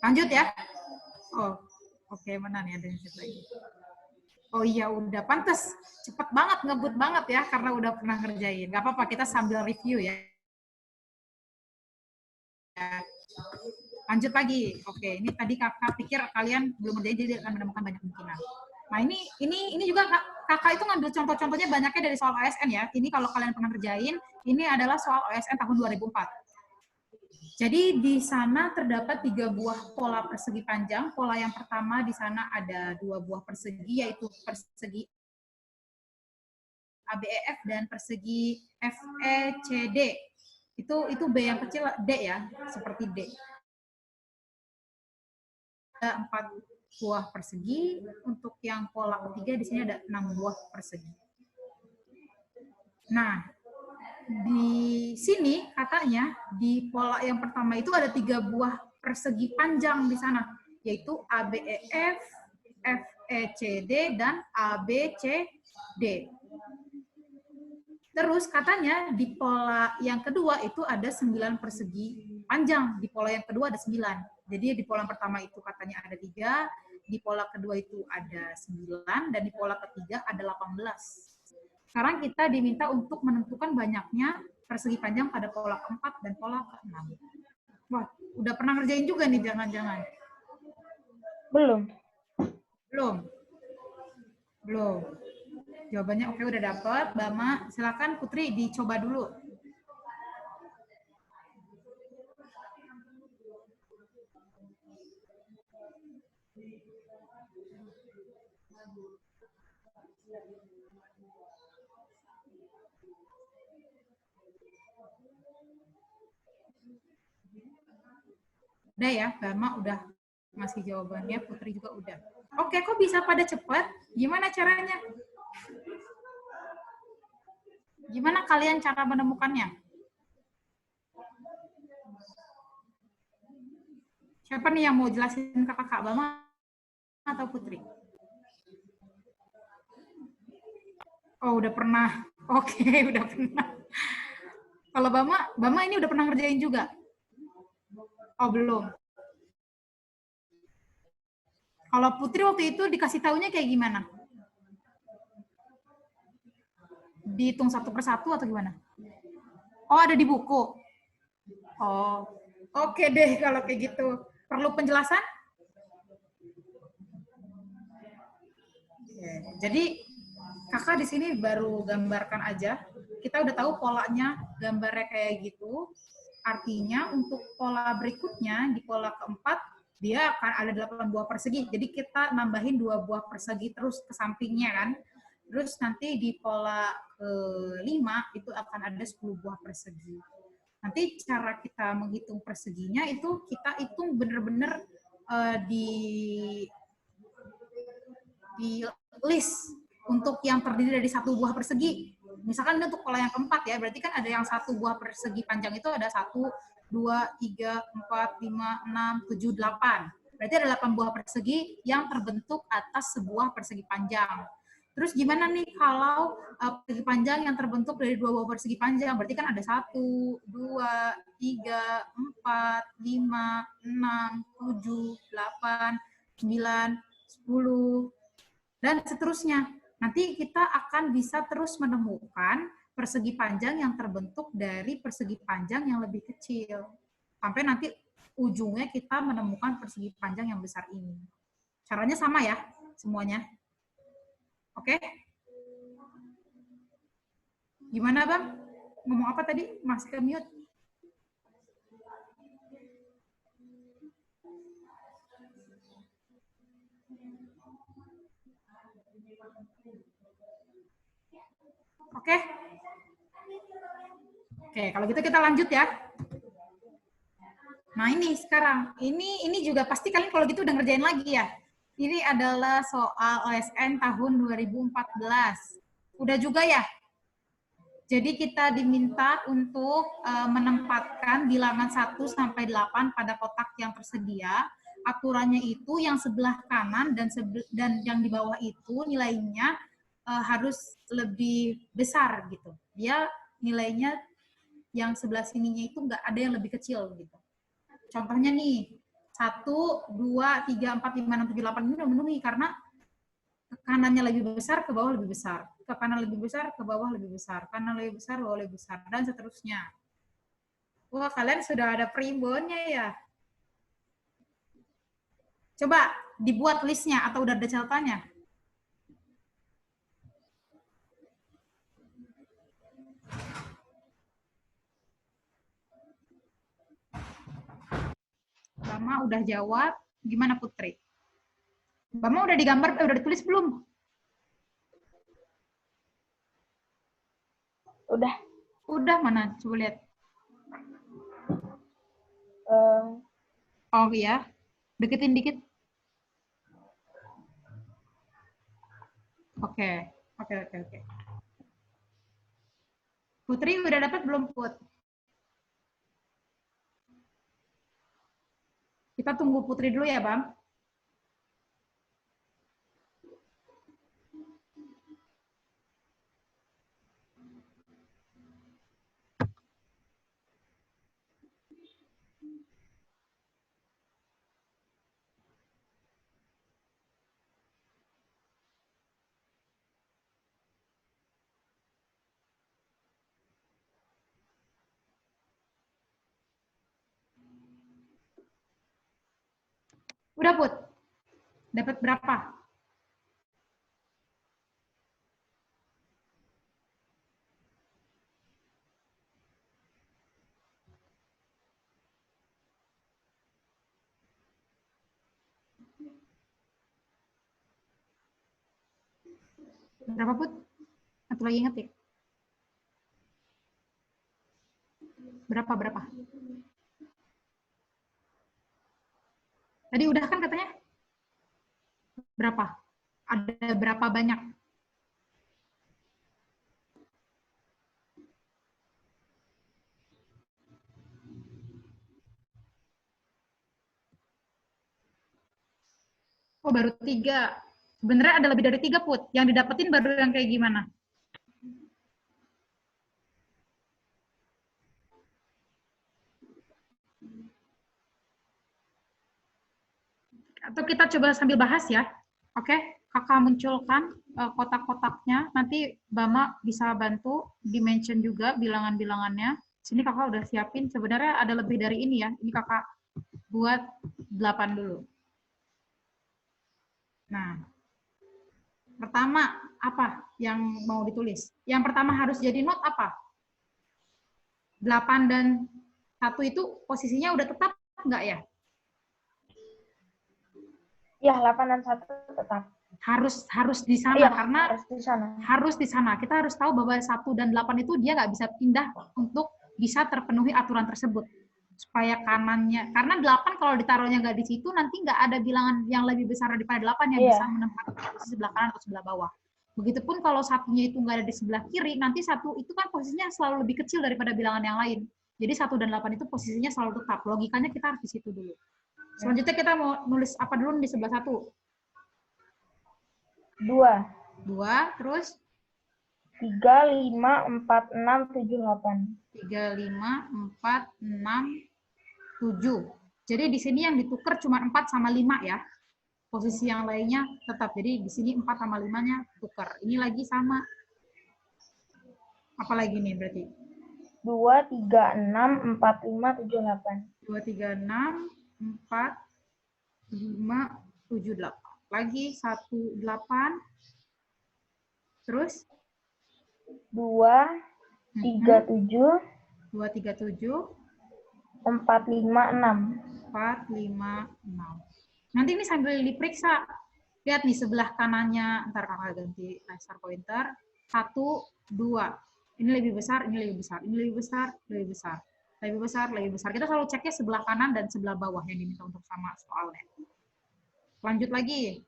Lanjut ya. Oh, oke, mana nih ada yang lagi. Oh iya, udah pantas. Cepet banget, ngebut banget ya, karena udah pernah ngerjain. Nggak apa-apa, kita sambil review ya. Lanjut lagi. Oke, ini tadi kakak pikir kalian belum ngerjain, jadi akan menemukan banyak kemungkinan. Nah, ini juga kakak itu ngambil contoh-contohnya banyaknya dari soal OSN ya. Ini kalau kalian pernah ngerjain, ini adalah soal OSN tahun 2004. Jadi di sana terdapat 3 buah pola persegi panjang. Pola yang pertama di sana ada 2 buah persegi, yaitu persegi ABEF dan persegi FECD. Itu B yang kecil, D ya, seperti D. Ada 4 buah persegi. Untuk yang pola ketiga di sini ada 6 buah persegi. Nah, di sini katanya di pola yang pertama itu ada 3 buah persegi panjang di sana, yaitu ABEF, FECD, dan ABCD. Terus katanya di pola yang kedua itu ada 9 persegi panjang, di pola yang kedua ada 9. Jadi di pola pertama itu katanya ada 3, di pola kedua itu ada 9, dan di pola ketiga ada 18. Sekarang kita diminta untuk menentukan banyaknya persegi panjang pada pola keempat dan pola keenam. Wah, udah pernah ngerjain juga nih, jangan-jangan. Belum. Belum. Jawabannya oke, udah dapet. Bama, silakan Putri dicoba dulu. Udah ya, Bama udah ngasih jawabannya, Putri juga udah. Oke, kok bisa pada cepat? Gimana caranya? Gimana kalian cara menemukannya? Siapa nih yang mau jelasin ke kakak, Bama atau Putri? Oh, udah pernah. Oke, udah pernah. Kalau Bama ini udah pernah ngerjain juga? Oh, belum. Kalau Putri waktu itu dikasih taunya kayak gimana? Dihitung satu persatu atau gimana? Oh, ada di buku. Oh, oke deh kalau kayak gitu. Perlu penjelasan? Oke. Jadi kakak di sini baru gambarkan aja. Kita udah tahu polanya, gambarnya kayak gitu. Artinya untuk pola berikutnya, di pola keempat, dia akan ada 8 buah persegi. Jadi kita nambahin 2 buah persegi terus ke sampingnya kan. Terus nanti di pola kelima itu akan ada 10 buah persegi. Nanti cara kita menghitung perseginya itu kita hitung bener-bener di list untuk yang terdiri dari 1 buah persegi. Misalkan ini untuk pola yang keempat ya, berarti kan ada yang 1 buah persegi panjang itu ada 1, 2, 3, 4, 5, 6, 7, 8. Berarti ada 8 buah persegi yang terbentuk atas sebuah persegi panjang. Terus gimana nih kalau persegi panjang yang terbentuk dari 2 buah persegi panjang? Berarti kan ada 1, 2, 3, 4, 5, 6, 7, 8, 9, 10, dan seterusnya. Nanti kita akan bisa terus menemukan persegi panjang yang terbentuk dari persegi panjang yang lebih kecil. Sampai nanti ujungnya kita menemukan persegi panjang yang besar ini. Caranya sama ya, semuanya. Oke? Gimana, Bang? Ngomong apa tadi? Masih ke mute? Oke? Oke, kalau gitu kita lanjut ya. Nah, ini sekarang. Ini juga pasti kalian kalau gitu udah ngerjain lagi ya. Ini adalah soal OSN tahun 2014. Udah juga ya? Jadi kita diminta untuk menempatkan bilangan 1 sampai 8 pada kotak yang tersedia. Aturannya itu yang sebelah kanan dan yang di bawah itu nilainya harus lebih besar gitu. Dia nilainya yang sebelah sininya itu nggak ada yang lebih kecil gitu. Contohnya nih, 1, 2, 3, 4, 5, 6, 7, 8 ini udah memenuhi karena ke kanannya lebih besar, ke bawah lebih besar. Ke kanan lebih besar, ke bawah lebih besar. Kanan lebih besar, bawah lebih besar. Dan seterusnya. Wah, kalian sudah ada primbonnya ya? Coba dibuat listnya atau udah ada catatannya? Bama udah jawab. Gimana Putri? Bama udah digambar, udah ditulis belum? Udah. Udah, mana? Coba lihat. Oh iya. Deketin dikit. Oke. Putri udah dapat belum, Put? Kita tunggu Putri dulu ya, Bang. Udah, Put? Dapat berapa? Berapa, Put? Atau lagi inget ya? Berapa? Tadi udah kan katanya? Berapa? Ada berapa banyak? Oh, baru 3. Sebenarnya ada lebih dari 3, Put. Yang didapetin baru yang kayak gimana? Atau kita coba sambil bahas ya. Oke, kakak munculkan kotak-kotaknya. Nanti Bama bisa bantu dimention juga bilangan-bilangannya. Sini kakak udah siapin. Sebenarnya ada lebih dari ini ya. Ini kakak buat 8 dulu. Nah, pertama apa yang mau ditulis? Yang pertama harus jadi note apa? 8 dan 1 itu posisinya udah tetap nggak ya? Ya, 8 dan 1 tetap. Harus di sana, iya, karena harus di sana. Kita harus tahu bahwa 1 dan 8 itu dia nggak bisa pindah untuk bisa terpenuhi aturan tersebut. Supaya kanannya, karena 8 kalau ditaruhnya nggak di situ, nanti nggak ada bilangan yang lebih besar daripada 8 yang bisa menempati posisi sebelah kanan atau sebelah bawah. Begitupun kalau satunya itu nggak ada di sebelah kiri, nanti 1 itu kan posisinya selalu lebih kecil daripada bilangan yang lain. Jadi 1 dan 8 itu posisinya selalu tetap. Logikanya kita harus di situ dulu. Selanjutnya kita mau nulis apa dulu di sebelah 1? 2, terus? 3, 5, 4, 6, 7, 8. 3, 5, 4, 6, 7. Jadi di sini yang ditukar cuma 4 sama 5 ya. Posisi yang lainnya tetap. Jadi di sini 4 sama 5-nya tukar. Ini lagi sama. Apa lagi nih berarti? 2, 3, 6, 4, 5, 7, 8. 2, 3, 6, 4, 5, 7, 8. Lagi 1, 8. Terus? 2, 3, 7. 2, 3, 7. 4, 5, 6. 4, 5, 6. Nanti ini sambil diperiksa. Lihat nih sebelah kanannya, ntar kakak ganti laser pointer. 1, 2. Ini lebih besar, ini lebih besar. Ini lebih besar, lebih besar. Lebih besar, lebih besar. Kita selalu ceknya sebelah kanan dan sebelah bawah yang diminta untuk sama soalnya. Lanjut lagi.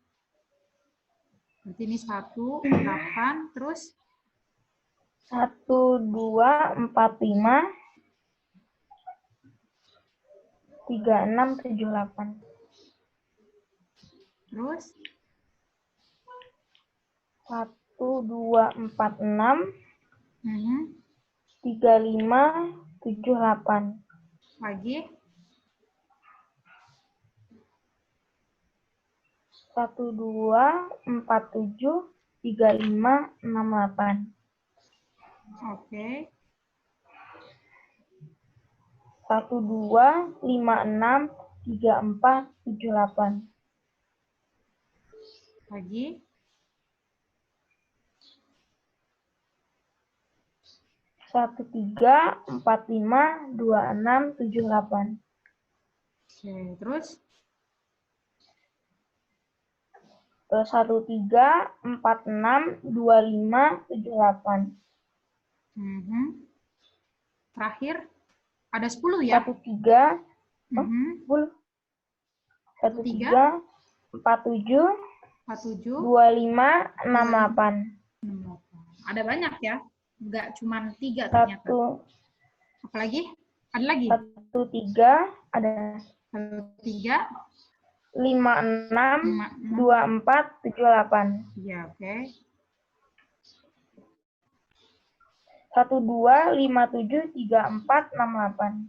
Berarti ini 1, 8, terus? 1, 2, 4, 5. 3, 6, 7, 8. Terus? 1, 2, 4, 6. 3, 5, 7, 8. Lagi? 1, 2, 4, 7. 3, 5, 6, 8. Oke. 1, 2, 5, 6. 3, 4, 7, 8. Lagi? 1, 3, 4, 5, 2, 6, 7, 8. Oke, terus? 1, 3, 4, 6, 2, 5, 7, 8. Terakhir? Ada 10 ya? 1, 3. 10. 1, 3, 4, 7. 47, 2, 5, 6, 8. 68. Ada banyak ya? Enggak cuma 3 ternyata. 1, Apalagi? Ada lagi? 1, 3. Ada 1, 3. 5, 6. 2, 4, 7, 8. Iya, oke. 1, 2, 5, 7, 3, 4, 6, 8.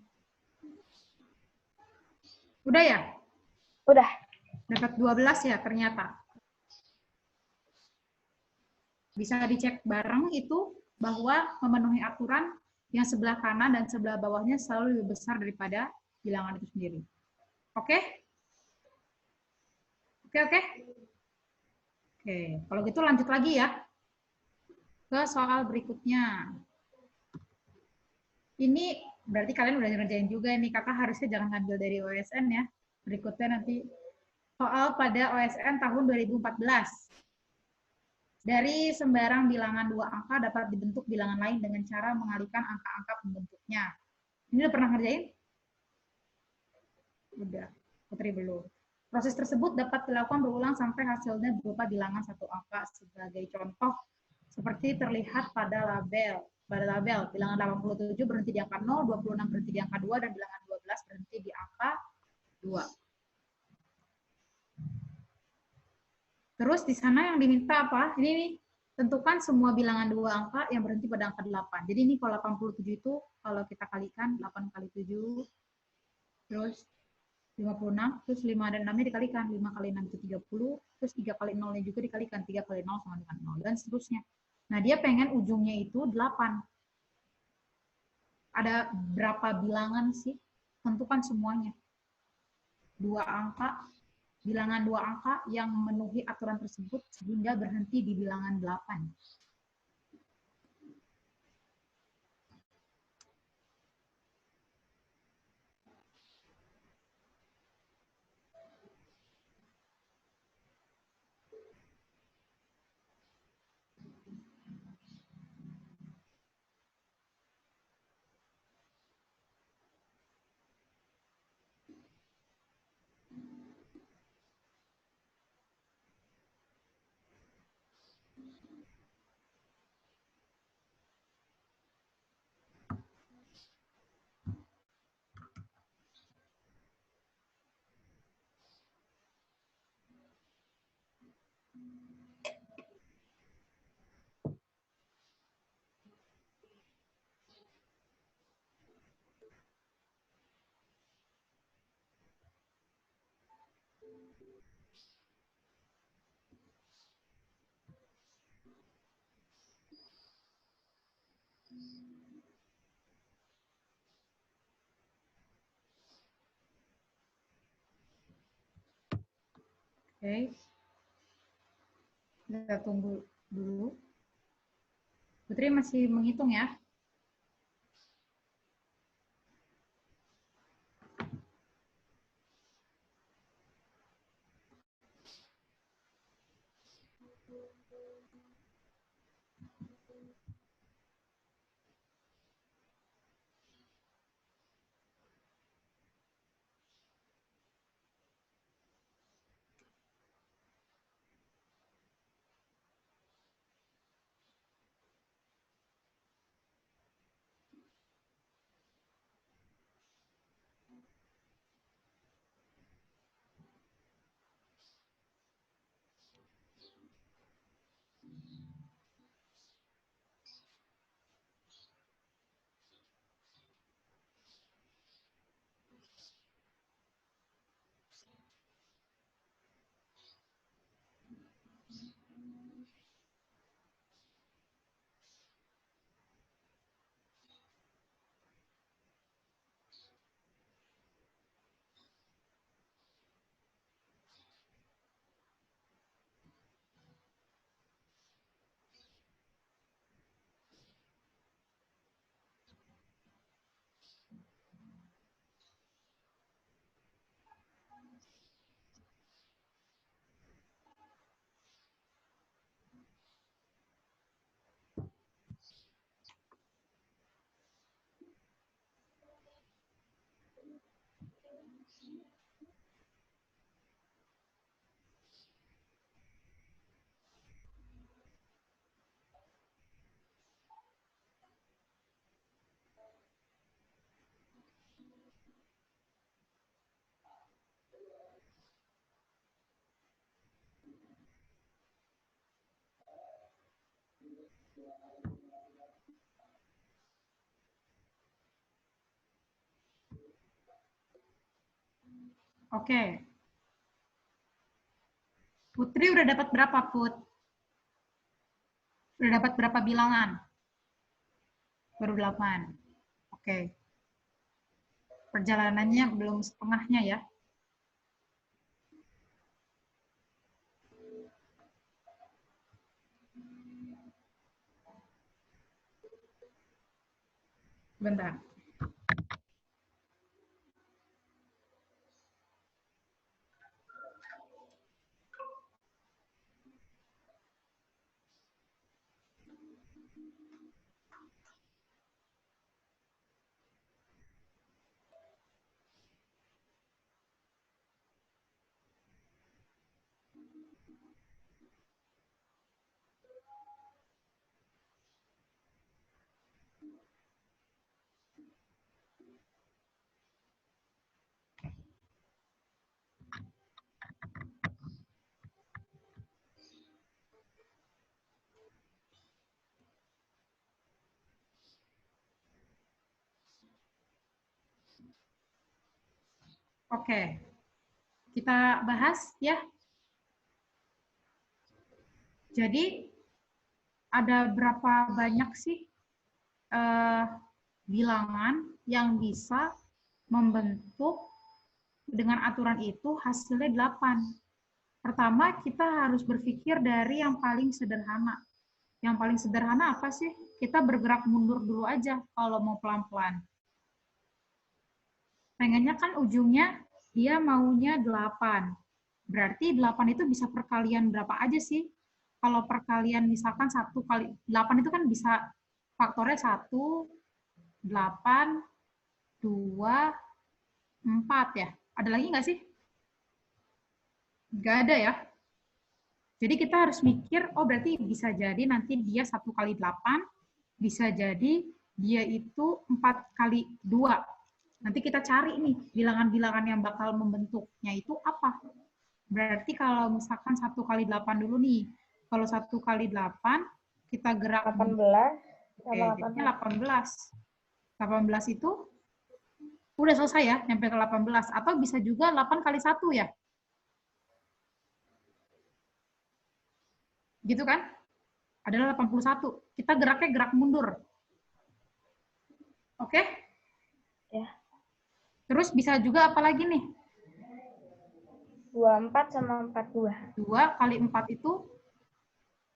Udah ya? Udah. Dapat 12 ya ternyata. Bisa dicek bareng itu bahwa memenuhi aturan yang sebelah kanan dan sebelah bawahnya selalu lebih besar daripada bilangan itu sendiri. Oke? Oke, oke? Oke, kalau gitu lanjut lagi ya ke soal berikutnya. Ini berarti kalian udah ngerjain juga nih, kakak harusnya jangan ngambil dari OSN ya. Berikutnya nanti soal pada OSN tahun 2014. Dari sembarang bilangan 2 angka dapat dibentuk bilangan lain dengan cara mengalihkan angka-angka pembentuknya. Ini udah pernah ngerjain? Udah, Putri belum. Proses tersebut dapat dilakukan berulang sampai hasilnya berupa bilangan satu angka. Sebagai contoh, seperti terlihat pada label. Pada label, bilangan 87 berhenti di angka 0, 26 berhenti di angka 2, dan bilangan 12 berhenti di angka 2. Terus di sana yang diminta apa? Ini nih, tentukan semua bilangan 2 angka yang berhenti pada angka 8. Jadi ini kalau 87 itu kalau kita kalikan 8 kali 7, terus 56, terus 5 dan 6-nya dikalikan. 5 kali 6 itu 30, terus 3 kali 0-nya juga dikalikan. 3 kali 0 sama dengan 0, dan seterusnya. Nah, dia pengen ujungnya itu 8. Ada berapa bilangan sih? Tentukan semuanya. Bilangan 2 angka yang memenuhi aturan tersebut sehingga berhenti di bilangan 8. Oke. Kita tunggu dulu. Putri masih menghitung ya. Oke. Putri udah dapat berapa, Put? Udah dapat berapa bilangan? Baru 8. Oke. Perjalanannya belum setengahnya ya. Bentar. Oke. Kita bahas ya. Jadi ada berapa banyak sih bilangan yang bisa membentuk dengan aturan itu hasilnya 8. Pertama, kita harus berpikir dari yang paling sederhana. Yang paling sederhana apa sih? Kita bergerak mundur dulu aja kalau mau pelan-pelan. Pengennya kan ujungnya dia maunya 8. Berarti 8 itu bisa perkalian berapa aja sih? Kalau perkalian misalkan 1 kali 8 itu kan bisa faktornya 1, 8, 2, 4 ya. Ada lagi nggak sih? Nggak ada ya. Jadi kita harus mikir, oh berarti bisa jadi nanti dia 1 kali 8, bisa jadi dia itu 4 kali 2. Nanti kita cari nih, bilangan-bilangan yang bakal membentuknya itu apa. Berarti kalau misalkan 1 kali 8 dulu nih. Kalau 1 kali 8, kita gerak 18. Oke, jadinya 18. 18 itu udah selesai ya, nyampe ke 18. Atau bisa juga 8 kali 1 ya. Gitu kan? Adalah 81. Kita geraknya gerak mundur. Oke? Ya. Terus bisa juga apa lagi nih? 24 sama 42. 2 kali 4 itu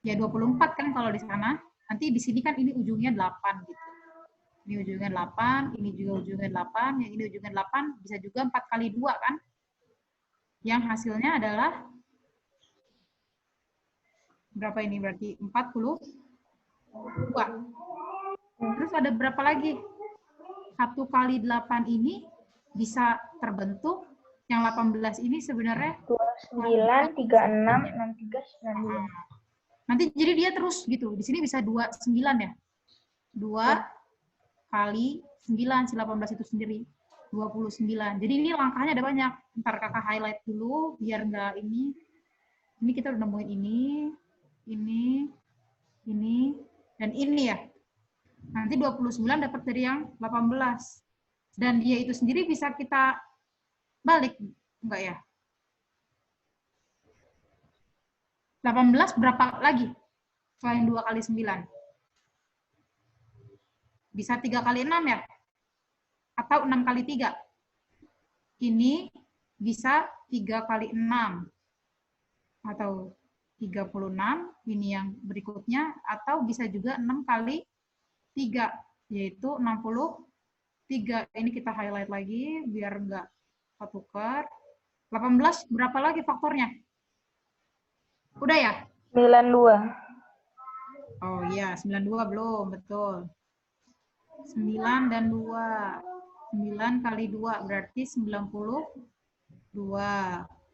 ya 24 kan kalau di sana. Nanti di sini kan ini ujungnya 8 gitu. Ini ujungnya 8, ini juga ujungnya 8, yang ini ujungnya 8, bisa juga 4 kali 2 kan? Yang hasilnya adalah berapa ini berarti? 42. Terus ada berapa lagi? 1 kali 8 ini bisa terbentuk, yang 18 ini sebenarnya 29, 36, 63, 92. Nanti jadi dia terus gitu. Di sini bisa 29 ya. 2 kali 9, si 18 itu sendiri. 29. Jadi ini langkahnya ada banyak. Ntar kakak highlight dulu, biar nggak ini. Ini kita udah nemuin ini, dan ini ya. Nanti 29 dapat dari yang 18. Dan dia itu sendiri bisa kita balik, enggak ya? 18 berapa lagi? Selain 2 kali 9. Bisa 3 kali 6 ya? Atau 6 kali 3? Ini bisa 3 kali 6. Atau 36, ini yang berikutnya. Atau bisa juga 6 kali 3, yaitu 63. Ini kita highlight lagi, biar enggak ketukar. 18 berapa lagi faktornya? Udah ya? 92. Oh iya, 92 belum, betul. 9 dan 2. 9 kali 2 berarti 92.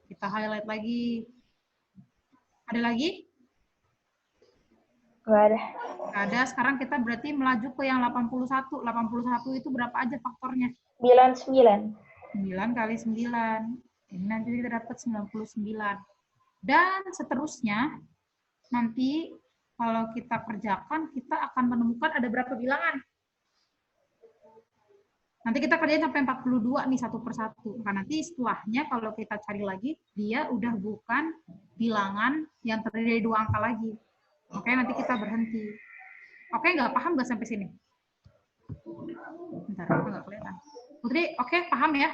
Kita highlight lagi. Ada lagi? Nggak ada. Nggak ada. Sekarang kita berarti melaju ke yang 81. 81 itu berapa aja faktornya? 99. 9 kali 9. Ini nanti kita dapat 99. Dan seterusnya, nanti kalau kita kerjakan, kita akan menemukan ada berapa bilangan. Nanti kita kerjain sampai 42 nih satu persatu. Nah, nanti setelahnya kalau kita cari lagi, dia udah bukan bilangan yang terdiri dari 2 angka lagi. Oke, nanti kita berhenti. Oke, nggak paham nggak sampai sini? Bentar, aku nggak kelihatan. Putri, oke, paham ya?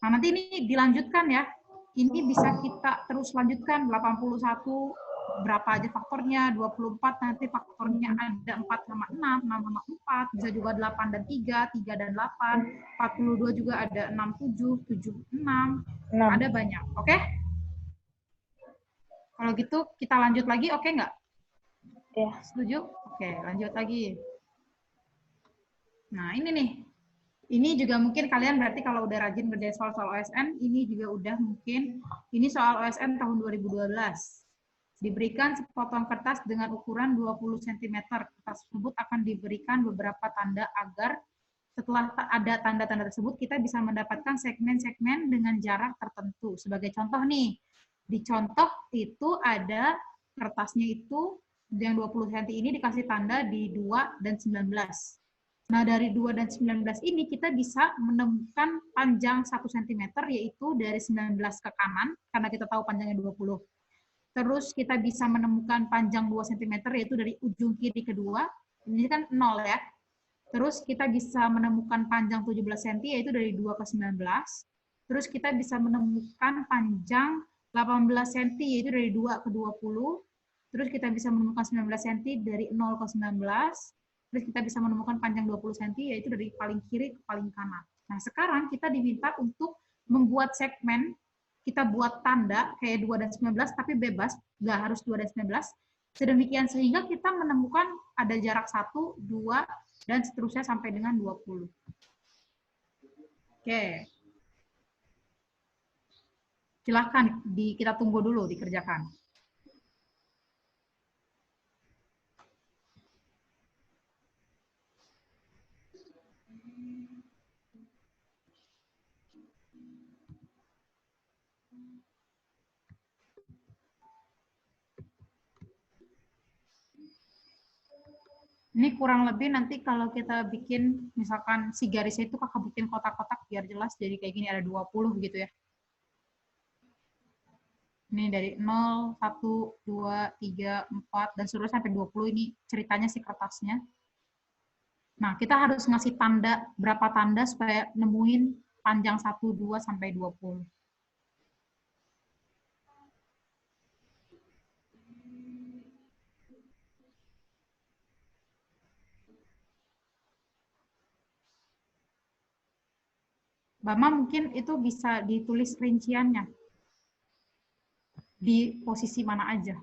Nah, nanti ini dilanjutkan ya. Ini bisa kita terus lanjutkan. 81, berapa aja faktornya, 24 nanti faktornya ada 4 sama 6, 6 sama 4, bisa juga 8 dan 3, 3 dan 8, 42 juga ada 6, 7, 7, 6, ada banyak. Oke? Kalau gitu kita lanjut lagi, oke nggak? Ya. Setuju? Oke, lanjut lagi. Nah, ini nih. Ini juga mungkin kalian berarti kalau udah rajin kerja soal-soal OSN, ini juga udah mungkin, ini soal OSN tahun 2012. Diberikan sepotong kertas dengan ukuran 20 cm. Kertas tersebut akan diberikan beberapa tanda agar setelah ada tanda-tanda tersebut, kita bisa mendapatkan segmen-segmen dengan jarak tertentu. Sebagai contoh nih, di contoh itu ada kertasnya itu yang 20 cm ini dikasih tanda di 2 dan 19. Nah, dari 2 dan 19 ini kita bisa menemukan panjang 1 cm, yaitu dari 19 ke kanan, karena kita tahu panjangnya 20. Terus kita bisa menemukan panjang 2 cm, yaitu dari ujung kiri kedua, ini kan 0 ya. Terus kita bisa menemukan panjang 17 cm, yaitu dari 2 ke 19. Terus kita bisa menemukan panjang 18 cm, yaitu dari 2 ke 20. Terus kita bisa menemukan 19 cm dari 0 ke 19. Terus kita bisa menemukan panjang 20 cm, yaitu dari paling kiri ke paling kanan. Nah, sekarang kita diminta untuk membuat segmen, kita buat tanda kayak 2 dan 19, tapi bebas, nggak harus 2 dan 19. Sedemikian sehingga kita menemukan ada jarak 1, 2, dan seterusnya sampai dengan 20. Oke. Silahkan, kita tunggu dulu dikerjakan. Ini kurang lebih nanti kalau kita bikin, misalkan si garisnya itu kakak bikin kotak-kotak biar jelas, jadi kayak gini ada 20 gitu ya. Ini dari 0, 1, 2, 3, 4, dan seterusnya sampai 20, ini ceritanya si kertasnya. Nah, kita harus ngasih tanda, berapa tanda supaya nemuin panjang 1, 2, sampai 20. Bama mungkin itu bisa ditulis rinciannya di posisi mana aja.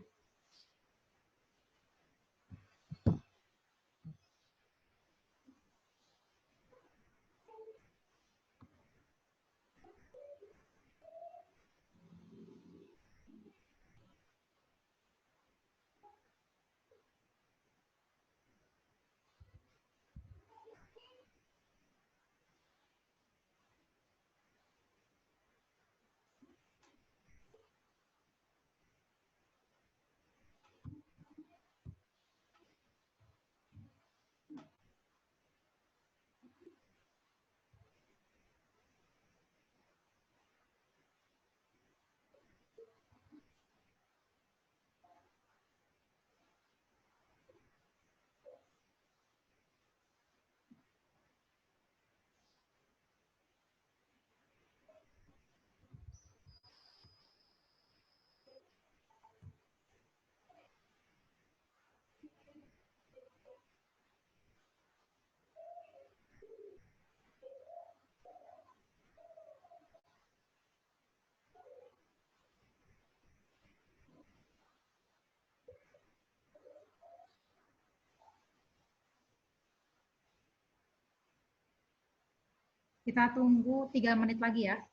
Kita tunggu 3 menit lagi ya.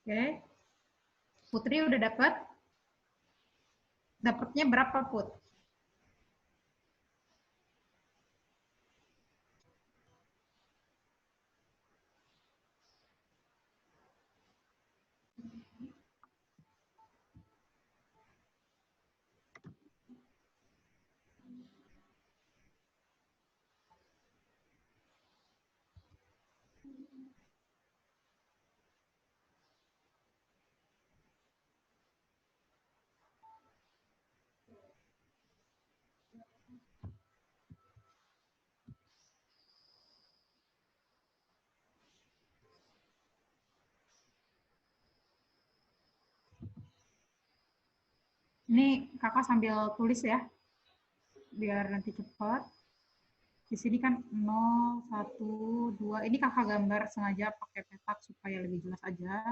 Oke. Putri udah dapat? Dapatnya berapa, Put? Ini kakak sambil tulis ya, biar nanti cepat. Di sini kan 0, 1, 2. Ini kakak gambar sengaja pakai petak supaya lebih jelas aja.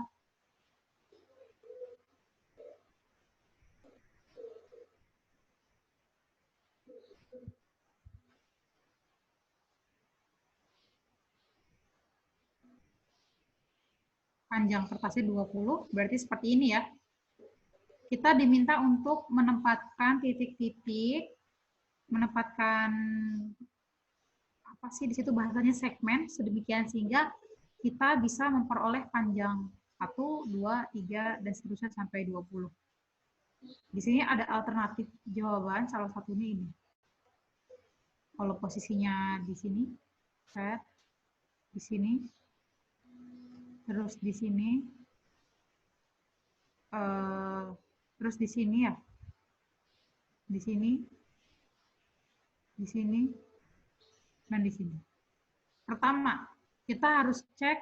Panjang kertasnya 20, berarti seperti ini ya. Kita diminta untuk menempatkan titik-titik, menempatkan apa sih di situ bahasanya segmen sedemikian sehingga kita bisa memperoleh panjang 1, 2, 3 dan seterusnya sampai 20. Di sini ada alternatif jawaban, salah satunya ini. Kalau posisinya di sini, set, di sini, terus di sini, terus di sini ya, di sini, di sini, dan di sini. Pertama, kita harus cek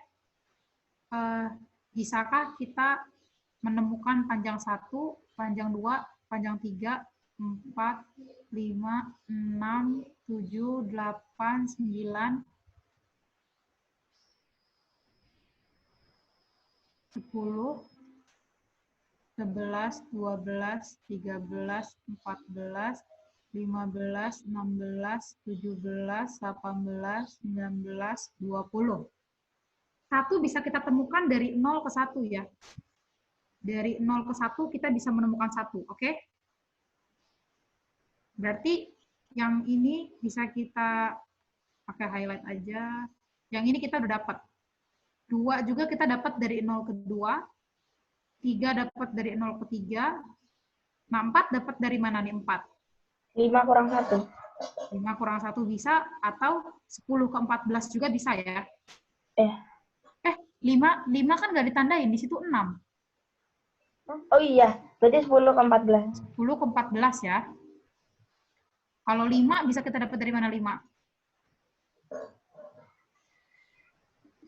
bisakah kita menemukan panjang 1 panjang 2, panjang 3, 4, 5, 6, 7, 8, 9, 10, 11, 12, 13, 14, 15, 16, 17, 18, 19, 20. 1 bisa kita temukan dari 0 ke 1 ya. Dari 0 ke 1 kita bisa menemukan 1, oke? Berarti yang ini bisa kita pakai highlight aja. Yang ini kita udah dapat. 2 juga kita dapat dari 0 ke 2. 3 dapat dari 0 ke 3. Nah, 4 dapat dari mana nih 4? 5 kurang 1. 5 kurang 1 bisa, atau 10 ke 14 juga bisa ya? 5 kan nggak ditandain, di situ 6. Oh iya, berarti 10 ke 14. 10 ke 14 ya. Kalau 5 bisa kita dapat dari mana 5?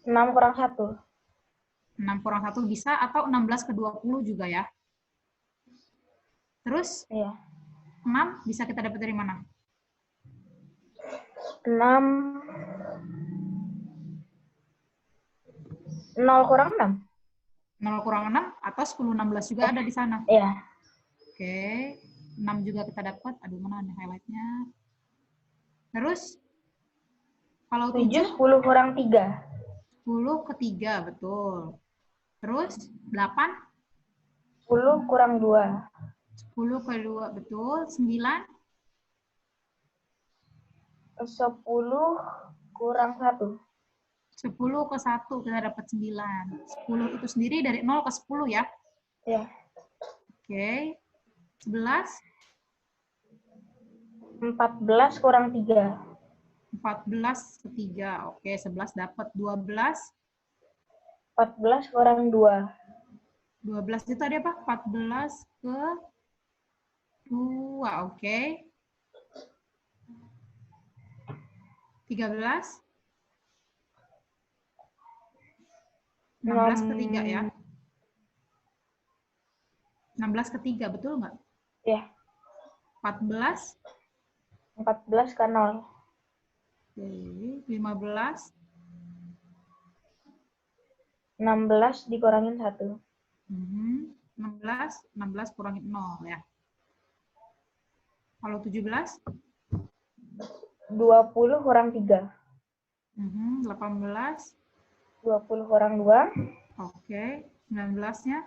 6 kurang 1. 6 kurang 1 bisa, atau 16 ke 20 juga ya. Terus, Iya. 6 bisa kita dapat dari mana? 6. 0 kurang 6. 0 kurang 6, atau 10, 16 juga ada di sana. Iya. Oke, 6 juga kita dapat. Aduh, mana nih highlight-nya? Terus, kalau 7, 10 kurang 3. 10 ke 3, betul. Terus, 8, 10 kurang 2. 10 ke 2, betul. 9, 10 kurang 1. 10 ke 1, kita dapat 9. 10 itu sendiri dari 0 ke 10 ya. Iya. Oke. 11, 14 kurang 3. 14 ke 3. Oke, 11 dapat. 12, 14 kurang 2. 12 itu tadi apa? 14 ke 2. Oke. 13, 16 ke 3 ya. 16 ke 3, betul nggak? Iya. 14, 14 ke 0. oke. 15, 16 dikurangin 1. 16 kurangin 0 ya. Kalau 17, 20 kurang 3. 18, 20 kurang 2. oke. 19-nya,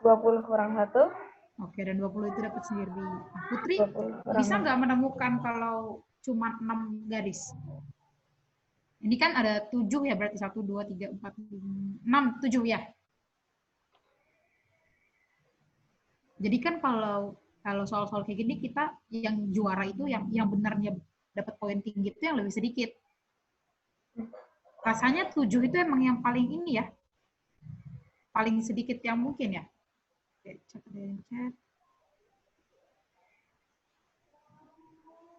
20 kurang 1. oke. Dan 20 itu dapat sendiri. Nah, Putri, 20 kurang bisa nggak menemukan kalau cuma 6 garis? Ini kan ada 7 ya, berarti 1, 2, 3, 4, 5, 6, 7 ya. Jadi kan kalau soal-soal kayak gini, kita yang juara itu yang benarnya dapat poin tinggi itu yang lebih sedikit. Rasanya 7 itu emang yang paling ini ya, paling sedikit yang mungkin ya. Oke, chat.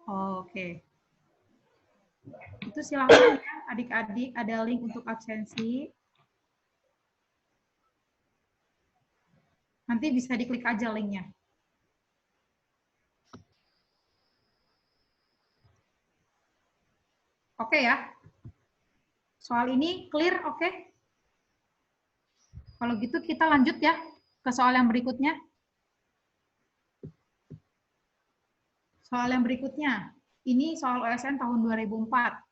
Oke. Itu silahkan ya adik-adik, ada link untuk absensi. Nanti bisa diklik aja linknya. Oke ya. Soal ini clear, oke? Kalau gitu kita lanjut ya ke soal yang berikutnya. Soal yang berikutnya, ini soal OSN tahun 2004.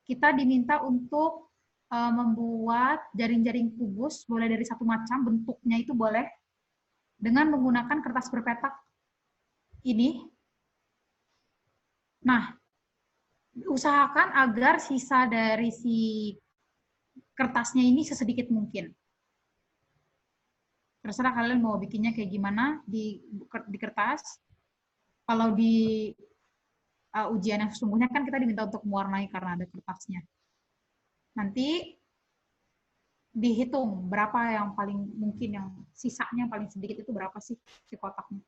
Kita diminta untuk membuat jaring-jaring kubus, boleh dari satu macam, bentuknya itu boleh, dengan menggunakan kertas berpetak ini. Nah, usahakan agar sisa dari si kertasnya ini sesedikit mungkin. Terserah kalian mau bikinnya kayak gimana di kertas. Kalau di ujian yang sesungguhnya kan kita diminta untuk mewarnai karena ada kertasnya. Nanti dihitung berapa yang paling mungkin, yang sisanya paling sedikit itu berapa sih si kotaknya.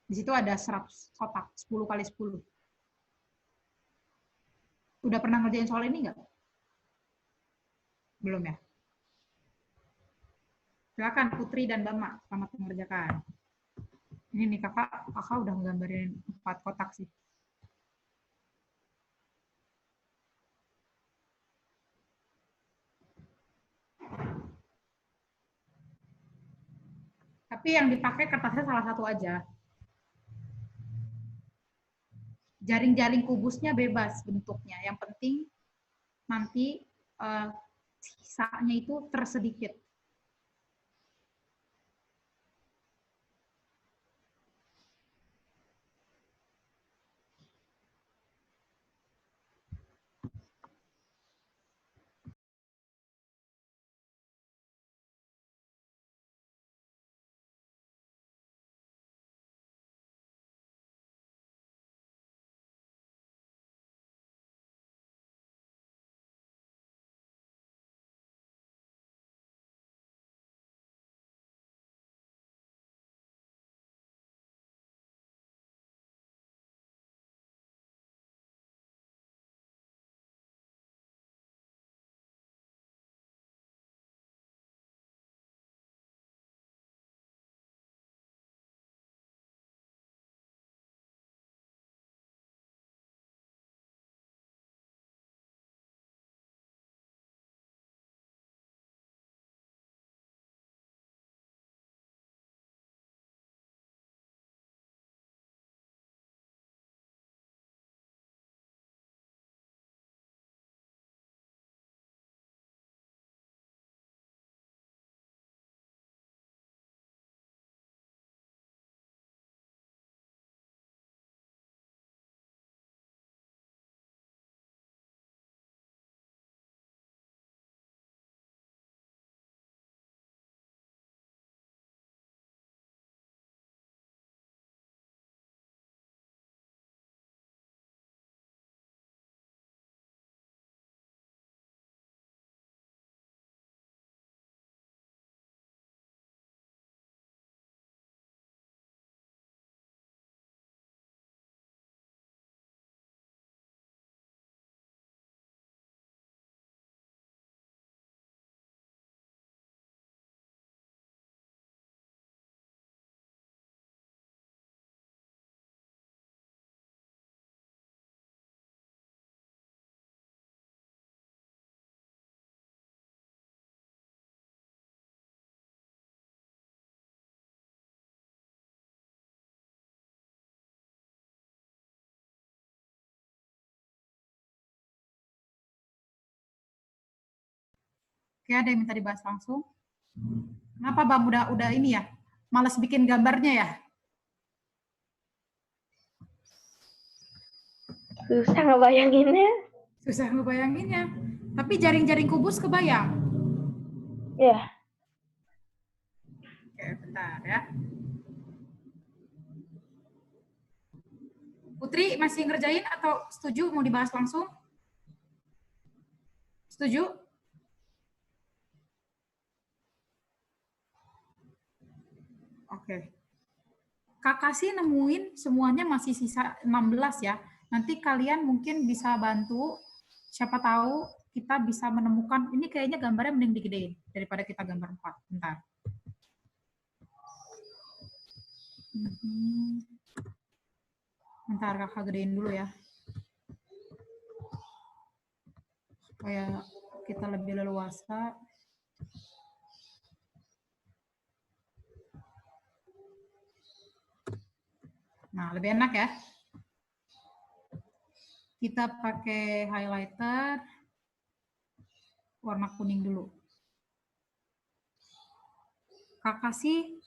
Di situ ada 100 kotak, 10 kali 10. Udah pernah ngerjain soal ini nggak? Belum ya? Silakan Putri dan Bama, selamat mengerjakan. Ini nih kakak udah nggambarin 4 kotak sih. Tapi yang dipakai kertasnya salah satu aja. Jaring-jaring kubusnya bebas bentuknya. Yang penting nanti sisanya itu tersedikit. Oke, ada yang minta dibahas langsung? Kenapa Bang udah ini ya? Males bikin gambarnya ya? Susah ngebayanginnya. Susah ngebayanginnya. Tapi jaring-jaring kubus kebayang. Ya. Oke, bentar ya. Putri masih ngerjain atau setuju mau dibahas langsung? Setuju? Oke. Kakak sih nemuin semuanya masih sisa 16 ya. Nanti kalian mungkin bisa bantu, siapa tahu kita bisa menemukan, ini kayaknya gambarnya mending digedein daripada kita gambar 4. Bentar. Bentar kakak gedein dulu ya. Supaya kita lebih leluasa. Nah, lebih enak ya. Kita pakai highlighter warna kuning dulu. Kakak sih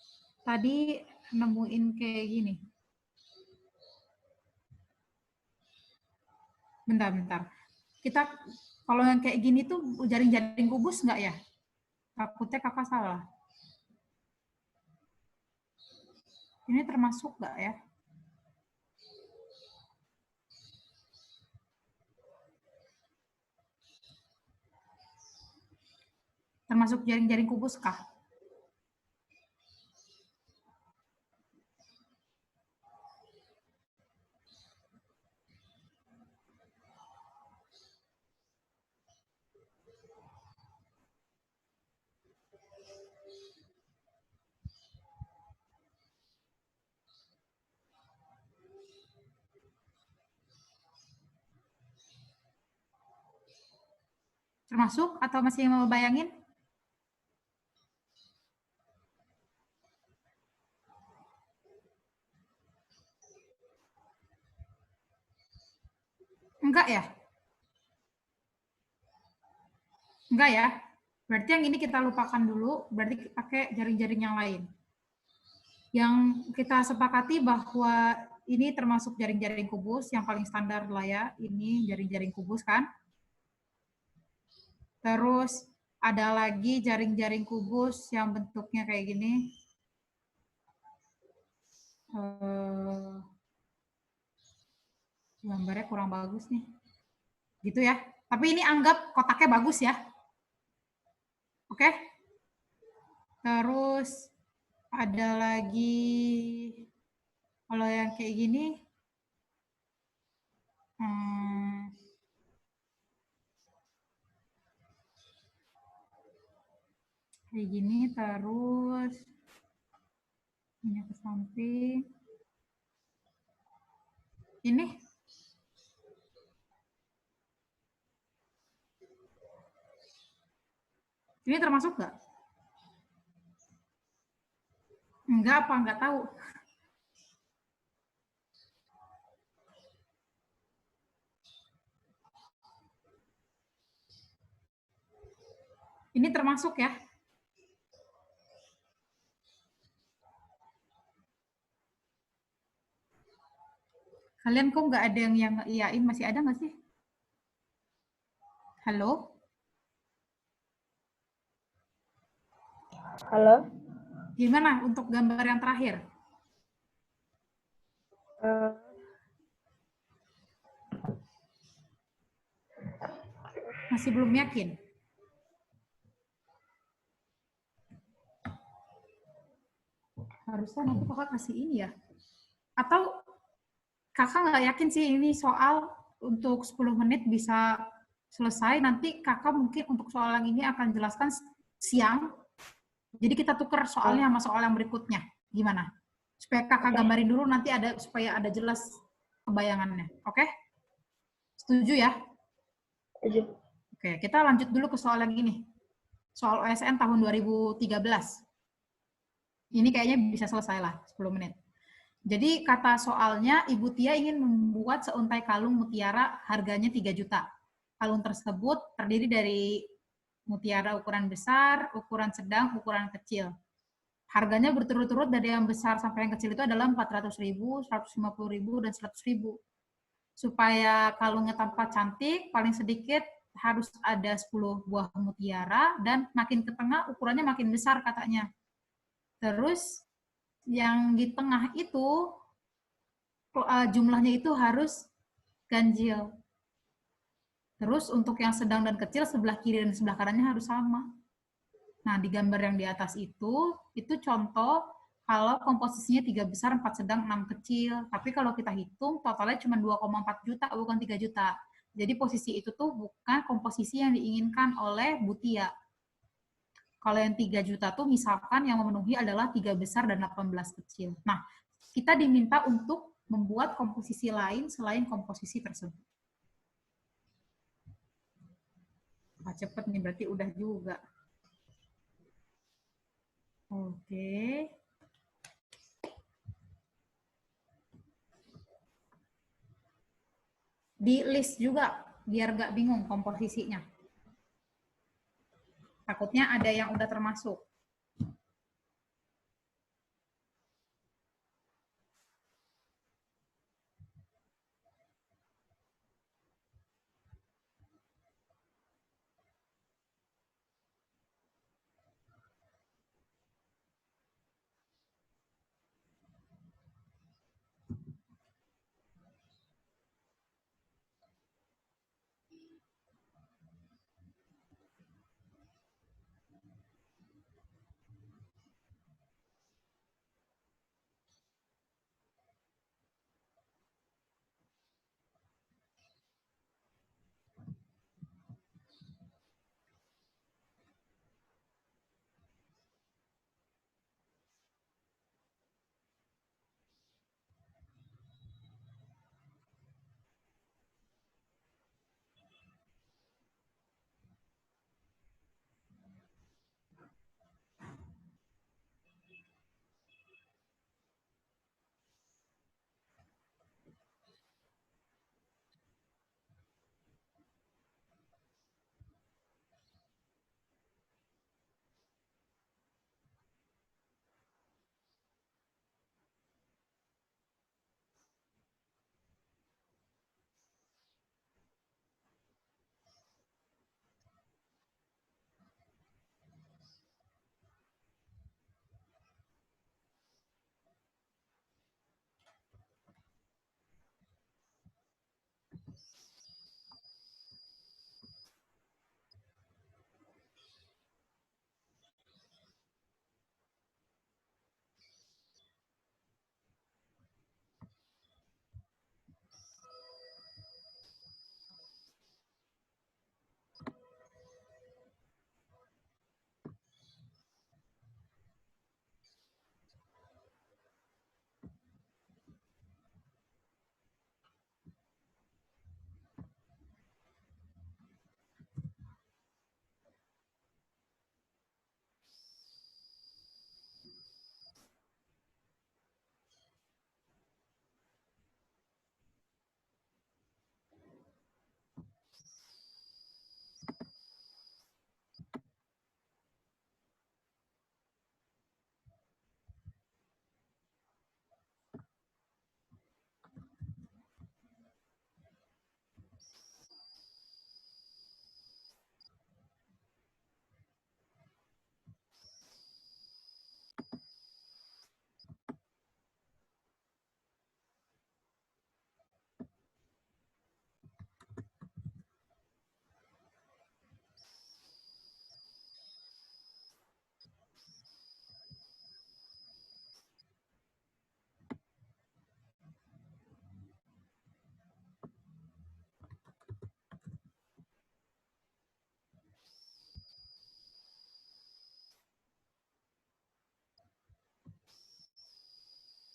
tadi nemuin kayak gini. Bentar. Kita kalau yang kayak gini tuh jaring-jaring kubus nggak ya? Takutnya kakak salah. Ini termasuk nggak ya? Termasuk jaring-jaring kubus kah? Termasuk atau masih mau bayangin? Enggak ya? Enggak ya? Berarti yang ini kita lupakan dulu, berarti pakai jaring-jaring yang lain. Yang kita sepakati bahwa ini termasuk jaring-jaring kubus, yang paling standar lah ya, ini jaring-jaring kubus kan. Terus ada lagi jaring-jaring kubus yang bentuknya kayak gini. Gambarnya kurang bagus nih. Gitu ya. Tapi ini anggap kotaknya bagus ya. Oke. Terus ada lagi kalau yang kayak gini kayak gini, terus ini ke samping. Ini termasuk nggak? Enggak apa nggak tahu. Ini termasuk ya? Kalian kok nggak ada yang ngeiyain? Masih ada nggak sih? Halo? Halo? Gimana untuk gambar yang terakhir? Masih belum yakin? Harusnya nanti kakak kasih ini ya. Atau kakak nggak yakin sih ini soal untuk 10 menit bisa selesai. Nanti kakak mungkin untuk soal yang ini akan jelaskan siang. Jadi kita tukar soalnya sama soal yang berikutnya. Gimana? Supaya kakak gambarin dulu nanti supaya ada jelas kebayangannya. Oke? Setuju ya? Setuju. Oke, kita lanjut dulu ke soal yang ini. Soal OSN tahun 2013. Ini kayaknya bisa selesai lah, 10 menit. Jadi kata soalnya, Ibu Tia ingin membuat seuntai kalung mutiara harganya 3 juta. Kalung tersebut terdiri dari mutiara ukuran besar, ukuran sedang, ukuran kecil. Harganya berturut-turut dari yang besar sampai yang kecil itu adalah 400.000, 150.000, dan 100.000. Supaya kalungnya tampak cantik, paling sedikit harus ada 10 buah mutiara, dan makin ke tengah ukurannya makin besar katanya. Terus yang di tengah itu jumlahnya itu harus ganjil. Terus untuk yang sedang dan kecil sebelah kiri dan sebelah kanannya harus sama. Nah, di gambar yang di atas itu contoh kalau komposisinya 3 besar, 4 sedang, 6 kecil. Tapi kalau kita hitung totalnya cuma 2,4 juta, bukan 3 juta. Jadi posisi itu tuh bukan komposisi yang diinginkan oleh Butia. Kalau yang 3 juta tuh misalkan yang memenuhi adalah 3 besar dan 18 kecil. Nah, kita diminta untuk membuat komposisi lain selain komposisi tersebut. Wah, cepet nih, berarti udah juga. Oke. Di list juga, biar gak bingung komposisinya. Takutnya ada yang udah termasuk.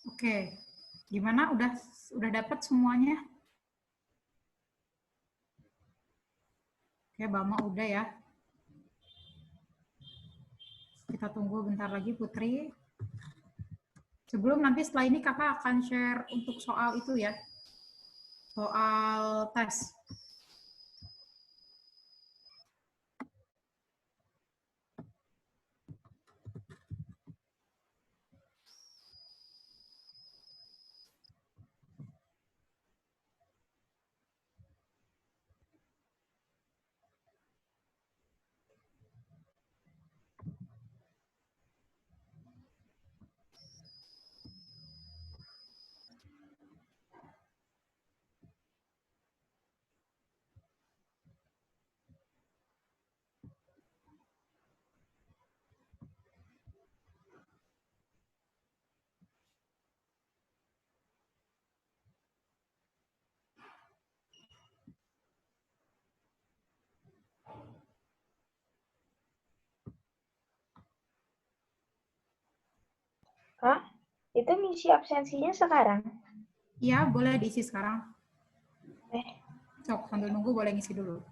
Oke. Gimana? Udah dapat semuanya? Oke, Bama udah ya. Kita tunggu bentar lagi Putri. Sebelum nanti setelah ini kakak akan share untuk soal itu ya. Soal tes. Hah? Itu ngisi absensinya sekarang? Iya, boleh diisi sekarang. Eh, Sok, sambil nunggu boleh ngisi dulu.